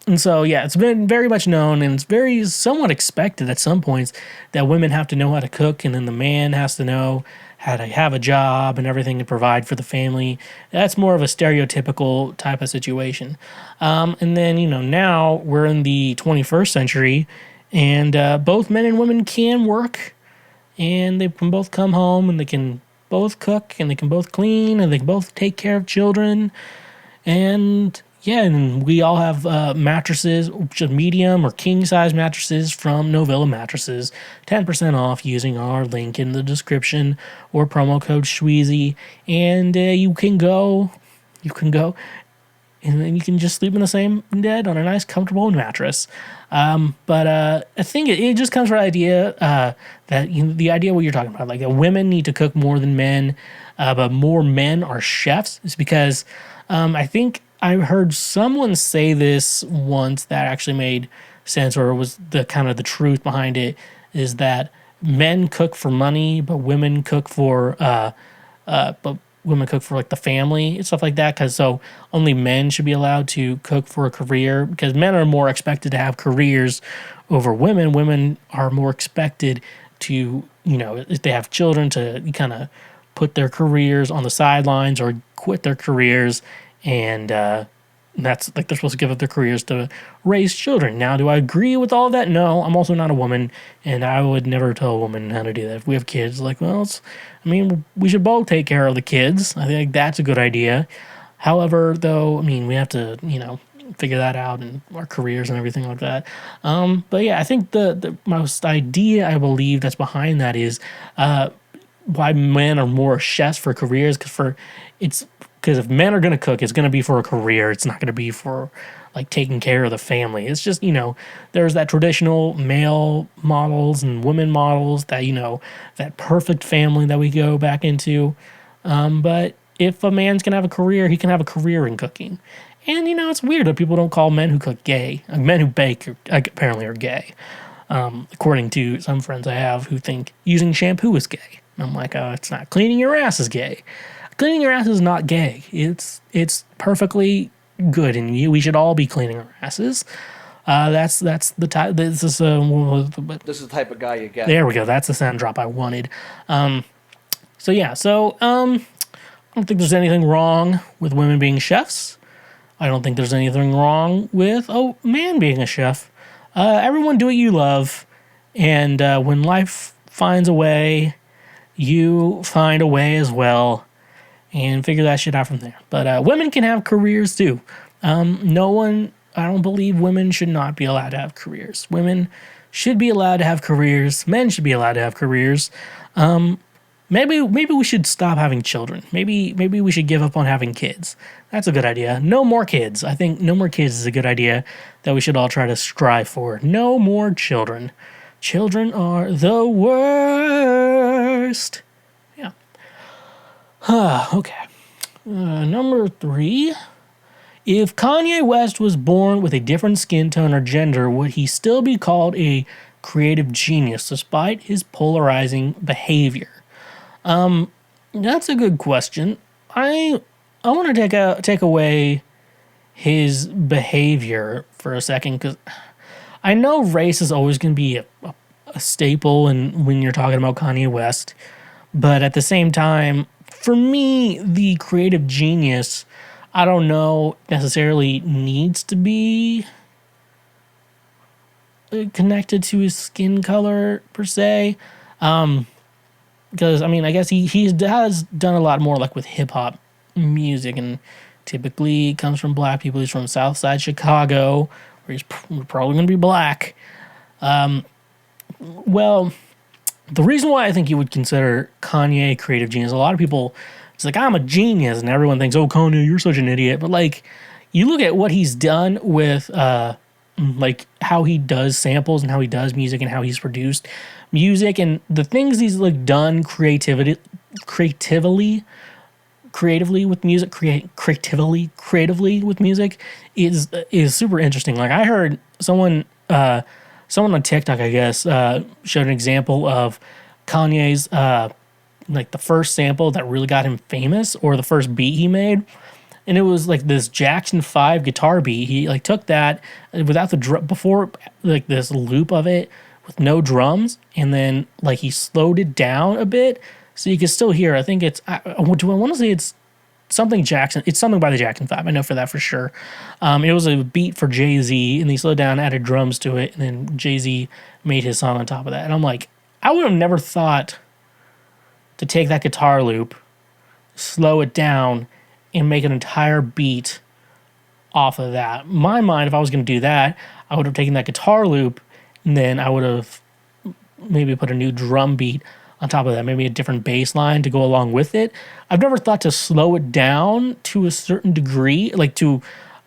yeah, it's been very much known, and it's very somewhat expected at some points that women have to know how to cook, and then the man has to know how to have a job and everything to provide for the family. That's more of a stereotypical type of situation. And then, now we're in the 21st century, and both men and women can work, and they can both come home, and they can both cook, and they can both clean, and they can both take care of children. And yeah, and we all have mattresses, just medium or king size mattresses from Novella Mattresses. 10% off using our link in the description or promo code Schweezy. And you can go, and then you can just sleep in the same bed on a nice, comfortable mattress. But I think it just comes from the idea that the idea what you're talking about, like that women need to cook more than men, but more men are chefs, is because I think I heard someone say this once that actually made sense, or was the kind of the truth behind it, is that men cook for money, but women cook for like the family and stuff like that. Because so only men should be allowed to cook for a career, because men are more expected to have careers over women. Women are more expected to, if they have children, to kind of put their careers on the sidelines or quit their careers. And that's like they're supposed to give up their careers to raise children. Now, do I agree with all of that? No, I'm also not a woman, and I would never tell a woman how to do that. If we have kids, we should both take care of the kids. I think that's a good idea. However, though, we have to, figure that out in our careers and everything like that. But yeah, I think the most idea I believe that's behind that is why men are more chefs for careers, because if men are going to cook, it's going to be for a career. It's not going to be for like taking care of the family. It's just, there's that traditional male models and women models that, that perfect family that we go back into. But if a man's going to have a career, he can have a career in cooking. And, it's weird that people don't call men who cook gay. Men who bake apparently are gay. According to some friends I have who think using shampoo is gay. And I'm like, it's not. Cleaning your ass is gay. Cleaning your ass is not gay. It's perfectly good, and we should all be cleaning our asses. That's the type. This is the type of guy you get. There we go. That's the sound drop I wanted. So yeah. So I don't think there's anything wrong with women being chefs. I don't think there's anything wrong with a man being a chef. Everyone do what you love, and when life finds a way, you find a way as well. And figure that shit out from there. But women can have careers too. I don't believe women should not be allowed to have careers. Women should be allowed to have careers. Men should be allowed to have careers. Maybe we should stop having children. Maybe we should give up on having kids. That's a good idea. No more kids. I think no more kids is a good idea that we should all try to strive for. No more children. Children are the worst. Okay. Number 3. If Kanye West was born with a different skin tone or gender, would he still be called a creative genius despite his polarizing behavior? That's a good question. I want to take away his behavior for a second, because I know race is always going to be a staple when you're talking about Kanye West, but at the same time, for me, the creative genius, I don't know, necessarily needs to be connected to his skin color, per se. because I mean, I guess he has done a lot more like with hip hop music, and typically comes from black people. He's from Southside Chicago, where he's probably going to be black. Well, the reason why I think you would consider Kanye a creative genius, a lot of people, it's like, I'm a genius, and everyone thinks, oh, Kanye, you're such an idiot. But like, you look at what he's done with, like how he does samples and how he does music and how he's produced music and the things he's like done creatively with music, creatively with music is super interesting. Like I heard someone on TikTok, I guess, showed an example of Kanye's like the first sample that really got him famous, or the first beat he made, and it was like this Jackson 5 guitar beat. He like took that without the before like this loop of it with no drums, and then like he slowed it down a bit so you can still hear. I think it's do I want to say it's something Jackson. It's something by the Jackson 5. I know for that for sure. It was a beat for Jay-Z, and he slowed down, added drums to it, and then Jay-Z made his song on top of that. And I'm like, I would have never thought to take that guitar loop, slow it down, and make an entire beat off of that. In my mind, if I was going to do that, I would have taken that guitar loop, and then I would have maybe put a new drum beat on top of that, maybe a different bass line to go along with it. I've never thought to slow it down to a certain degree, like to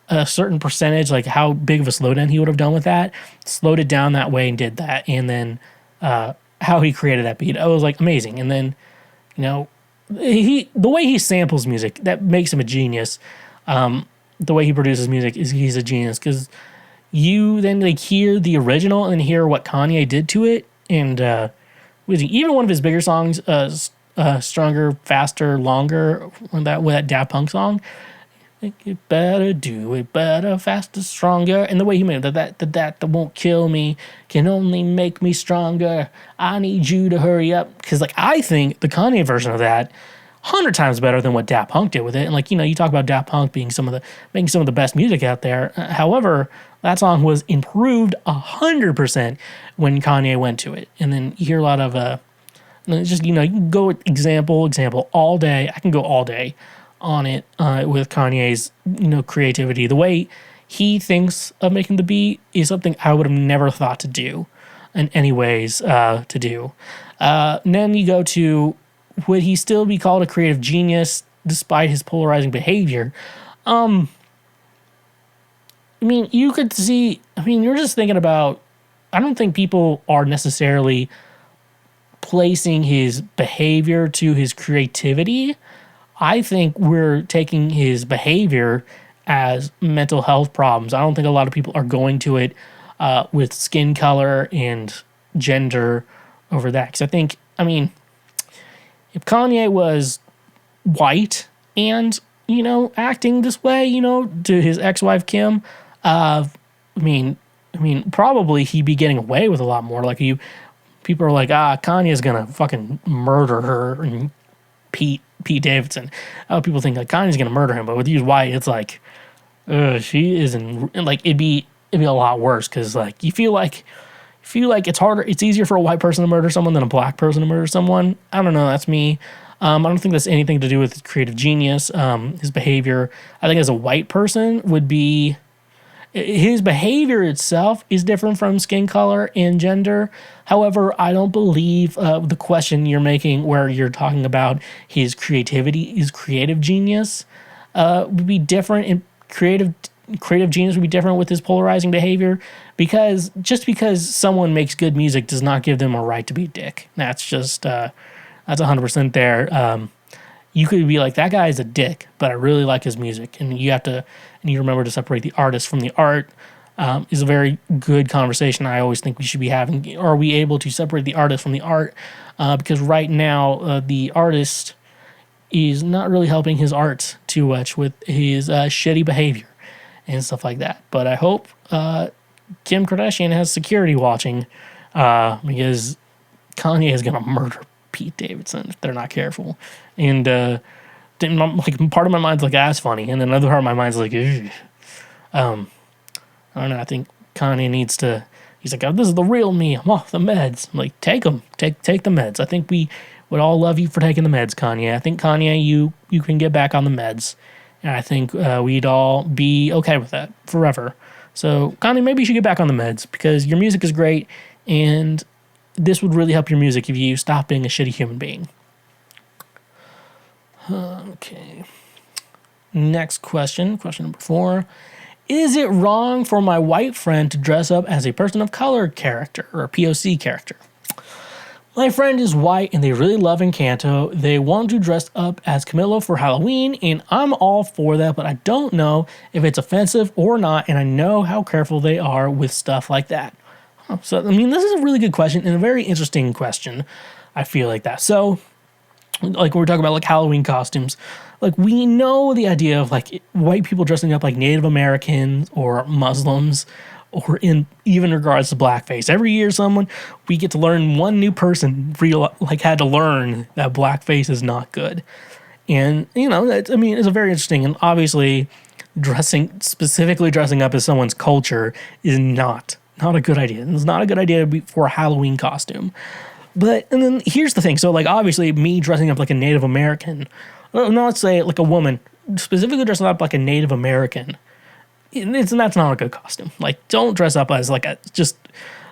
a certain percentage, like how big of a slowdown he would have done with that. Slowed it down that way and did that, and then how he created that beat, I was like, amazing. And then, you know, the way he samples music, that makes him a genius. The way he produces music he's a genius, because you then like hear the original and then hear what Kanye did to it, and even one of his bigger songs, Stronger, Faster, Longer, with that Daft Punk song, you better do it better, faster, stronger, and the way he made it, that won't kill me, can only make me stronger, I need you to hurry up, because like I think the Kanye version of that 100 times better than what Daft Punk did with it. And like, you know, you talk about Daft Punk being making some of the best music out there. However, that song was improved 100% when Kanye went to it. And then you hear a lot of just, you know, you can go with example all day. I can go all day on it with Kanye's, you know, creativity. The way he thinks of making the beat is something I would have never thought to do in any ways to do. And then you go to, would he still be called a creative genius despite his polarizing behavior? I mean, you could see, I mean, you're just thinking about, I don't think people are necessarily placing his behavior to his creativity. I think we're taking his behavior as mental health problems. I don't think a lot of people are going to it with skin color and gender over that. Because I think, I mean, if Kanye was white and, you know, acting this way, you know, to his ex-wife Kim, I mean, probably he'd be getting away with a lot more. Like people are like, Kanye's gonna fucking murder her and Pete Davidson. People think like Kanye's gonna murder him, but with you white, it's like, she isn't. Like it'd be a lot worse, because like you feel like it's harder. It's easier for a white person to murder someone than a black person to murder someone. I don't know. That's me. I don't think that's anything to do with his creative genius. His behavior, I think, as a white person would be. His behavior itself is different from skin color and gender. However, I don't believe the question you're making, where you're talking about his creativity, his creative genius, would be different. And creative genius would be different with his polarizing behavior, because just because someone makes good music does not give them a right to be a dick. That's just that's 100% there. You could be like, that guy is a dick, but I really like his music, and you remember to separate the artist from the art. Is a very good conversation I always think we should be having. Are we able to separate the artist from the art? Because right now, the artist is not really helping his art too much with his shitty behavior and stuff like that. But I hope Kim Kardashian has security watching, because Kanye is going to murder Pete Davidson if they're not careful. And like part of my mind's like, that's funny, and then another part of my mind's like, ugh. I don't know. I think Kanye needs to. He's like, oh, this is the real me. I'm off the meds. I'm like, take them, take the meds. I think we would all love you for taking the meds, Kanye. I think, Kanye, you can get back on the meds. And I think we'd all be okay with that forever. So, Kanye, maybe you should get back on the meds because your music is great, and this would really help your music if you stop being a shitty human being. Okay. Next question, question number 4. Is it wrong for my white friend to dress up as a person of color character or a POC character? My friend is white and they really love Encanto. They want to dress up as Camilo for Halloween, and I'm all for that, but I don't know if it's offensive or not, and I know how careful they are with stuff like that. So, I mean, this is a really good question and a very interesting question. I feel like that. So, like, when we're talking about, like, Halloween costumes, like, we know the idea of, like, white people dressing up like Native Americans or Muslims, or in even regards to blackface. Every year we get to learn one new person had to learn that blackface is not good. And, you know, it's a very interesting, and obviously specifically dressing up as someone's culture is not a good idea. It's not a good idea for a Halloween costume. But, and then here's the thing. So, like, obviously me dressing up like a Native American, let's say like a woman, specifically dressing up like a Native American, that's not a good costume. Like, don't dress up as like just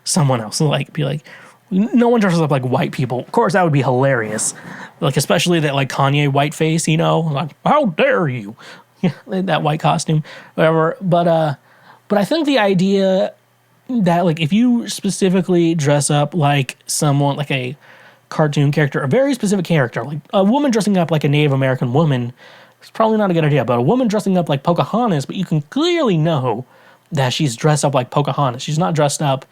someone else. Like, be like, no one dresses up like white people. Of course, that would be hilarious. Like, especially that like Kanye white face, you know, like, how dare you? That white costume, whatever. But I think the idea that, like, if you specifically dress up like someone, like a cartoon character, a very specific character, like a woman dressing up like a Native American woman, it's probably not a good idea. But a woman dressing up like Pocahontas, but you can clearly know that she's dressed up like Pocahontas. She's not dressed up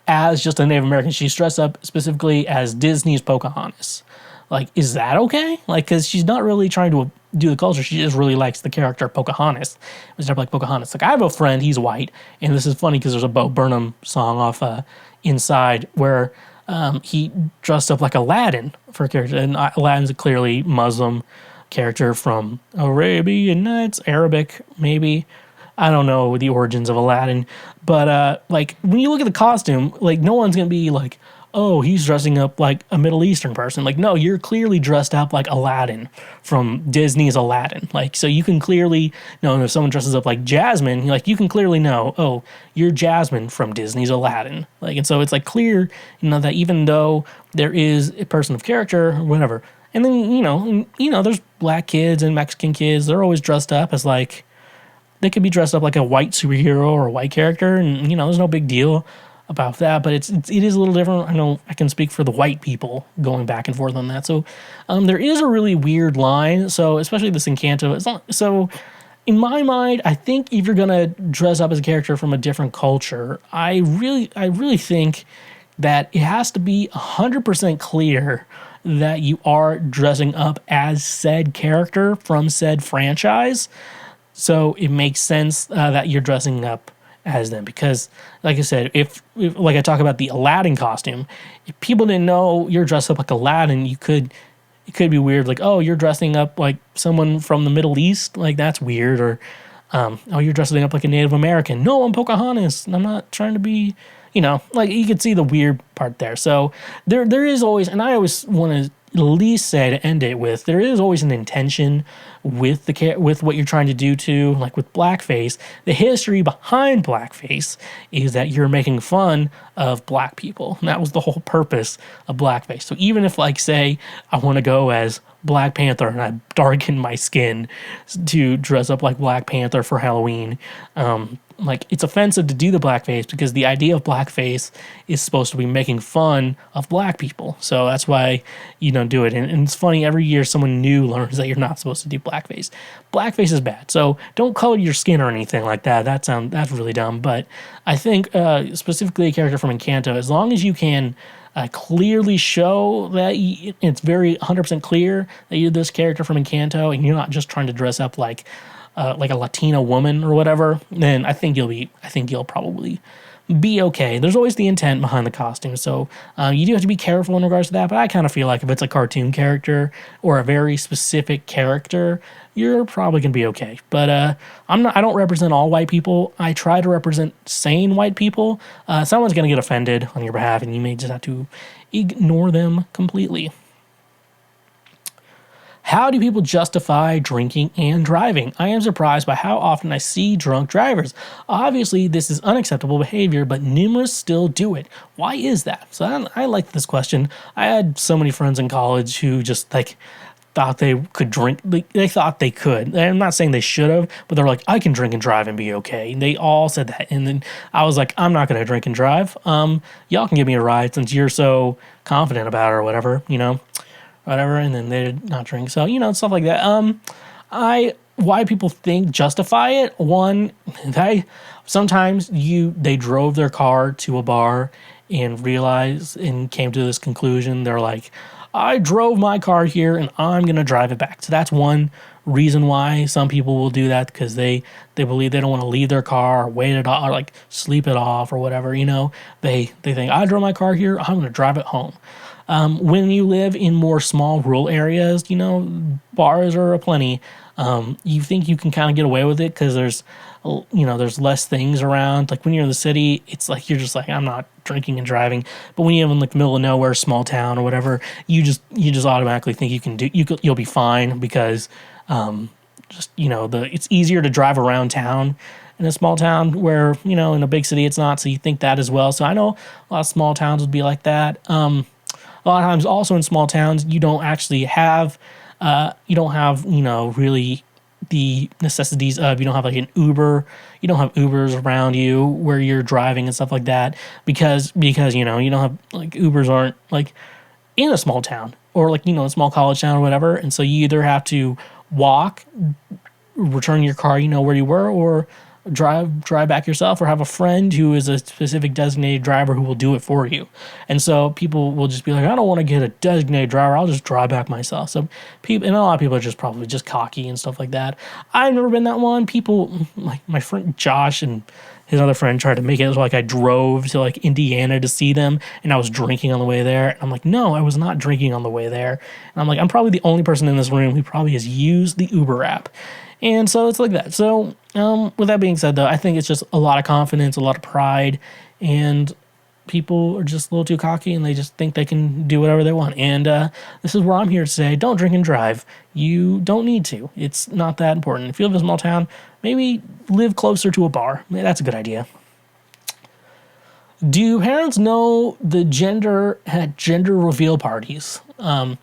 as just a Native American. She's dressed up specifically as Disney's Pocahontas. Like, is that okay? Like, because she's not really trying to do the culture. She just really likes the character Pocahontas. It's like Pocahontas. Like, I have a friend, he's white, and this is funny because there's a Bo Burnham song off Inside where he dressed up like Aladdin for a character. And Aladdin's a clearly Muslim character from Arabian Nights, Arabic, maybe. I don't know the origins of Aladdin. But, like, when you look at the costume, like, no one's going to be like, oh, he's dressing up like a Middle Eastern person. Like, no, you're clearly dressed up like Aladdin from Disney's Aladdin. Like, so you can clearly know if someone dresses up like Jasmine, like, you can clearly know, oh, you're Jasmine from Disney's Aladdin. Like, and so it's like clear, you know, that even though there is a person of character or whatever, and then, you know, there's black kids and Mexican kids, they're always dressed up as like, they could be dressed up like a white superhero or a white character, and, you know, there's no big deal about that, but it is a little different. I know I can speak for the white people going back and forth on that. So there is a really weird line. So especially this Encanto. It's not, so in my mind, I think if you're gonna dress up as a character from a different culture, I really think that it has to be 100% clear that you are dressing up as said character from said franchise. So it makes sense that you're dressing up as them, because like I said, if like I talk about the Aladdin costume, if people didn't know you're dressed up like Aladdin, it could be weird, like, oh, you're dressing up like someone from the Middle East, like, that's weird. Or oh, you're dressing up like a Native American. No, I'm Pocahontas, I'm not trying to be, you know, like, you could see the weird part there. So there is always, and I always want to at least say, to end it with, there is always an intention with what you're trying to do to, like with blackface. The history behind blackface is that you're making fun of black people, and that was the whole purpose of blackface. So even if, like, say I want to go as Black Panther and I darken my skin to dress up like Black Panther for Halloween, like, it's offensive to do the blackface because the idea of blackface is supposed to be making fun of black people. So that's why you don't do it. And it's funny, every year someone new learns that you're not supposed to do blackface. Blackface is bad. So don't color your skin or anything like that. That's really dumb. But I think specifically a character from Encanto, as long as you can clearly show that it's very 100% clear that you're this character from Encanto and you're not just trying to dress up like a Latina woman or whatever, then I think you'll probably be okay. There's always the intent behind the costume, so you do have to be careful in regards to that, but I kind of feel like if it's a cartoon character or a very specific character, you're probably going to be okay. But I don't represent all white people. I try to represent sane white people. Someone's going to get offended on your behalf, and you may just have to ignore them completely. How do people justify drinking and driving? I am surprised by how often I see drunk drivers. Obviously, this is unacceptable behavior, but numerous still do it. Why is that? So I like this question. I had so many friends in college who just thought they could drink. They thought they could. I'm not saying they should have, but they're like, I can drink and drive and be okay. And they all said that. And then I was like, I'm not going to drink and drive. Y'all can give me a ride since you're so confident about it or whatever, whatever. And then they did not drink. So, stuff like that. Why people justify it. One, sometimes they drove their car to a bar and realized and came to this conclusion. They're like, I drove my car here and I'm going to drive it back. So that's one reason why some people will do that, because they believe they don't want to leave their car or wait it off or sleep it off or whatever. They think, I drove my car here, I'm going to drive it home. When you live in more small rural areas, bars are aplenty. You think you can kind of get away with it because there's less things around. Like when you're in the city, it's like you're just like, I'm not drinking and driving. But when you live in the middle of nowhere, small town or whatever, you just automatically think you'll be fine because it's easier to drive around town in a small town where in a big city it's not. So you think that as well. So I know a lot of small towns would be like that. A lot of times also in small towns you don't actually have really the necessities of, you don't have an Uber, you don't have Ubers around you where you're driving and stuff like that because you don't have Ubers aren't in a small town or a small college town or whatever. And so you either have to walk, return your car where you were, or drive back yourself, or have a friend who is a specific designated driver who will do it for you. And so people will just be like, I don't want to get a designated driver, I'll just drive back myself. So people, and a lot of people are just probably just cocky and stuff like that. I've never been that one. People like my friend Josh and his other friend tried to make it like I drove to Indiana to see them and I was drinking on the way there. And I'm like, no, I was not drinking on the way there. And I'm like, I'm probably the only person in this room who probably has used the Uber app. And so it's like that. So with that being said, though, I think it's just a lot of confidence, a lot of pride, and people are just a little too cocky and they just think they can do whatever they want. And this is where I'm here to say, don't drink and drive. You don't need to. It's not that important. If you live in a small town, maybe live closer to a bar. Maybe that's a good idea. Do parents know the gender reveal parties? I'm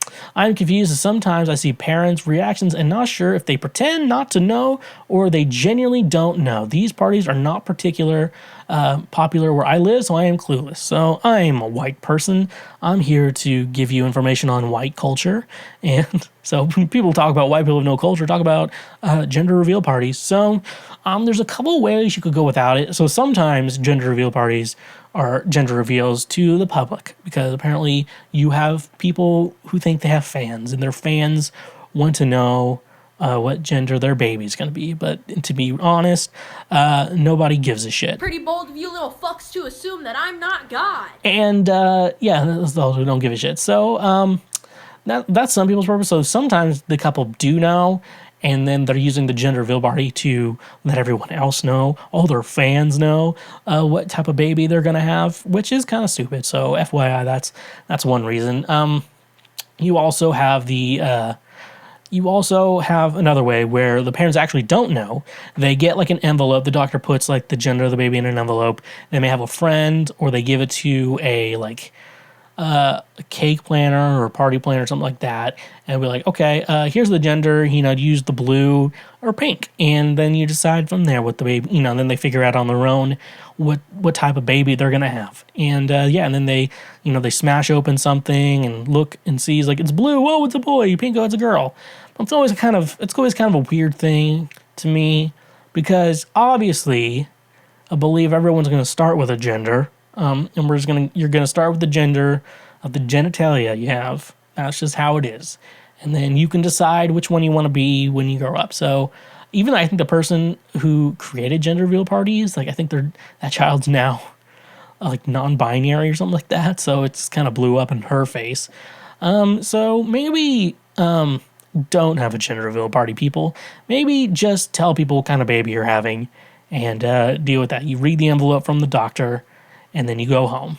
confused as sometimes I see parents' reactions and not sure if they pretend not to know or they genuinely don't know. These parties are not popular where I live, so I am clueless. So I am a white person. I'm here to give you information on white culture. And so when people talk about white people with no culture, talk about gender reveal parties. So there's a couple ways you could go without it. So sometimes gender reveal parties are gender reveals to the public because apparently you have people who think they have fans and their fans want to know what gender their baby's going to be. But to be honest, nobody gives a shit. Pretty bold of you little fucks to assume that I'm not God. And those who don't give a shit. So that's some people's purpose. So sometimes the couple do know, and then they're using the gender reveal party to let everyone else know, all their fans know what type of baby they're going to have, which is kind of stupid. So FYI, that's one reason. You also have another way where the parents actually don't know. They get an envelope. The doctor puts the gender of the baby in an envelope. They may have a friend, or they give it to a cake planner or a party planner or something like that, and be like, okay, here's the gender, use the blue or pink, and then you decide from there what the baby, then they figure out on their own what type of baby they're gonna have, and and then they smash open something and look and see, it's blue, oh, it's a boy, pink, oh, it's a girl. It's always kind of a weird thing to me, because obviously I believe everyone's gonna start with a gender. And you're gonna start with the gender of the genitalia you have. That's just how it is. And then you can decide which one you want to be when you grow up. So even I think the person who created gender reveal parties, I think that child's now non-binary or something like that. So it's kind of blew up in her face. So maybe don't have a gender reveal party, people. Maybe just tell people what kind of baby you're having and deal with that. You read the envelope from the doctor, and then you go home.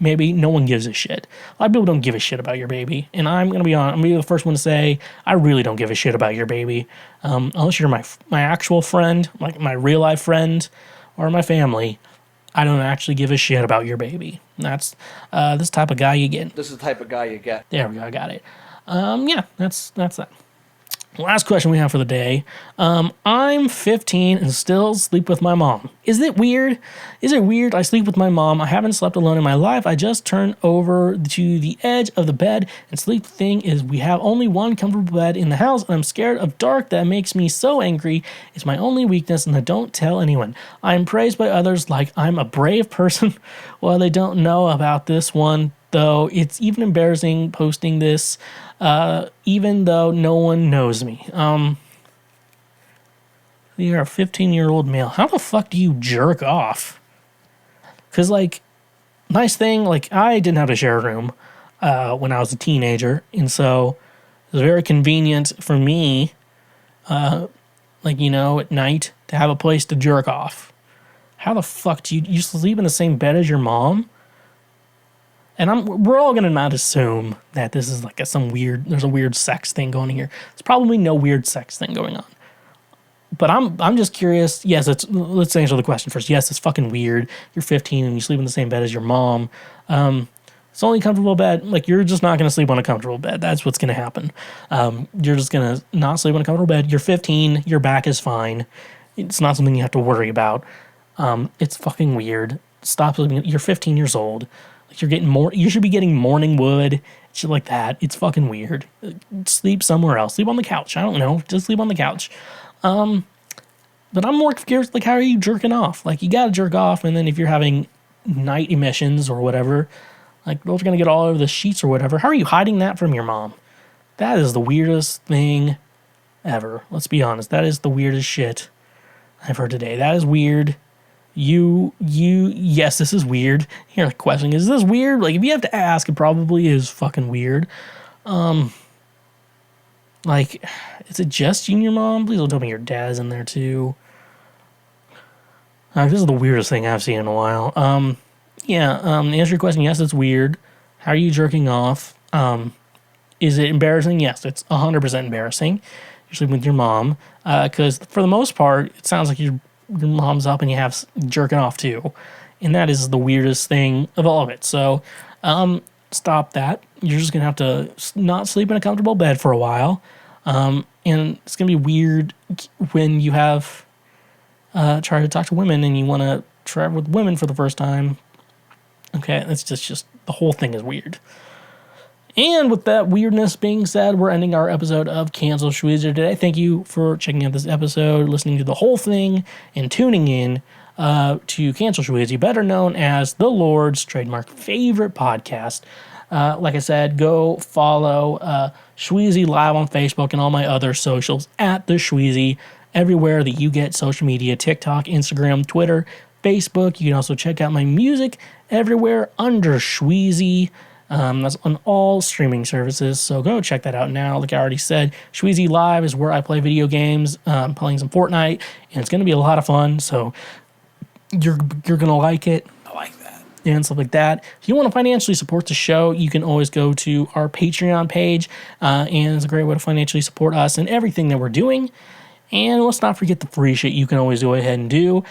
Maybe no one gives a shit. A lot of people don't give a shit about your baby, and I'm going to be honest, I'm going to be the first one to say, I really don't give a shit about your baby. Unless you're my actual friend, like my real life friend, or my family, I don't actually give a shit about your baby. That's this type of guy you get. This is the type of guy you get. There we go, I got it. Yeah, that's that. Last question we have for the day. I'm 15 and still sleep with my mom. Is it weird? Is it weird I sleep with my mom? I haven't slept alone in my life. I just turn over to the edge of the bed and sleep. The thing is, we have only one comfortable bed in the house, and I'm scared of dark. That makes me so angry. It's my only weakness, and I don't tell anyone. I'm praised by others like I'm a brave person. Well, they don't know about this one, though. It's even embarrassing posting this, even though no one knows me. You're a 15-year-old male. How the fuck do you jerk off? Because, like, nice thing, like, I didn't have to share a room when I was a teenager, and so it was very convenient for me, like, you know, at night to have a place to jerk off. How the fuck do you sleep in the same bed as your mom? And we're all gonna not assume that this is like there's a weird sex thing going on here. There's probably no weird sex thing going on. But I'm just curious. Yes, let's answer the question first. Yes, it's fucking weird. You're 15 and you sleep in the same bed as your mom. It's only a comfortable bed. Like, you're just not gonna sleep on a comfortable bed. That's what's gonna happen. You're just gonna not sleep on a comfortable bed. You're 15. Your back is fine. It's not something you have to worry about. It's fucking weird. Stop sleeping. You're 15 years old. Like, you should be getting morning wood, shit like that. It's fucking weird. Sleep somewhere else. Sleep on the couch. I don't know. Just sleep on the couch. But I'm more curious, like, how are you jerking off? Like, you gotta jerk off, and then if you're having night emissions or whatever, like, those are gonna get all over the sheets or whatever. How are you hiding that from your mom? That is the weirdest thing ever. Let's be honest. That is the weirdest shit I've heard today. That is weird. Yes, this is weird. You're like questioning, is this weird? Like, if you have to ask, it probably is fucking weird. Like, is it just you and your mom? Please don't tell me your dad's in there too. This is the weirdest thing I've seen in a while. To answer your question, yes, it's weird. How are you jerking off? Is it embarrassing? Yes, it's 100% embarrassing. You're sleeping with your mom. Because for the most part, it sounds like your mom's up and you have jerking off too. And that is the weirdest thing of all of it. So, stop that. You're just going to have to not sleep in a comfortable bed for a while. And it's going to be weird when you have tried to talk to women and you want to travel with women for the first time. Okay, it's just the whole thing is weird. And with that weirdness being said, we're ending our episode of Cancel Schweezy today. Thank you for checking out this episode, listening to the whole thing, and tuning in to Cancel Schweezy, better known as the Lord's trademark favorite podcast. Like I said, go follow Schweezy live on Facebook and all my other socials at TheSchweezy, everywhere that you get social media, TikTok, Instagram, Twitter, Facebook. You can also check out my music everywhere under Schweezy. That's on all streaming services, so go check that out now. Like I already said, Schweezy Live is where I play video games, playing some Fortnite, and it's going to be a lot of fun, so you're going to like it. I like that. And stuff like that. If you want to financially support the show, you can always go to our Patreon page, and it's a great way to financially support us and everything that we're doing. And let's not forget the free shit you can always go ahead and do.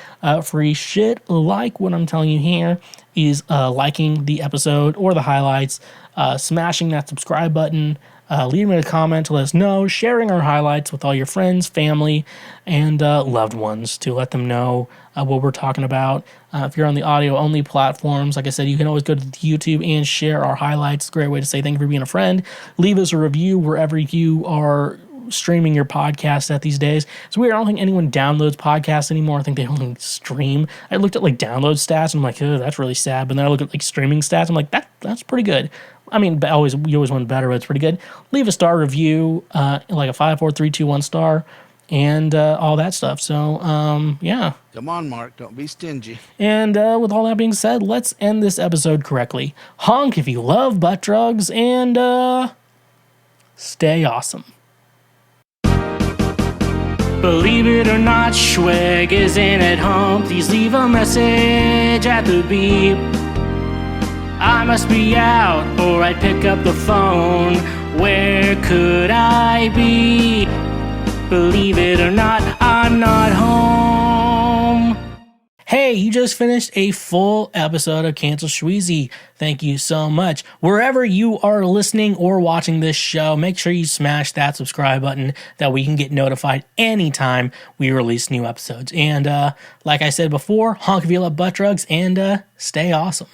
Free shit, like what I'm telling you here, is liking the episode or the highlights, smashing that subscribe button, leaving a comment to let us know, sharing our highlights with all your friends, family, and loved ones to let them know what we're talking about. If you're on the audio-only platforms, like I said, you can always go to YouTube and share our highlights. It's a great way to say thank you for being a friend. Leave us a review wherever you are streaming your podcast at these days. It's weird. I don't think anyone downloads podcasts anymore. I think they only stream. I looked at like download stats and I'm like, oh, that's really sad. But then I look at like streaming stats. I'm like, that's pretty good. I mean, you always want better, but it's pretty good. Leave a star review, like a 5, 4, 3, 2, 1 star, and all that stuff. So, yeah. Come on, Mark. Don't be stingy. And with all that being said, let's end this episode correctly. Honk if you love butt drugs, and stay awesome. Believe it or not, Schweg isn't at home. Please leave a message at the beep. I must be out or I'd pick up the phone. Where could I be? Believe it or not, I'm not home. Hey, you just finished a full episode of Cancel Schweezy. Thank you so much. Wherever you are listening or watching this show, make sure you smash that subscribe button that we can get notified anytime we release new episodes. And like I said before, honk if you love butt drugs and stay awesome.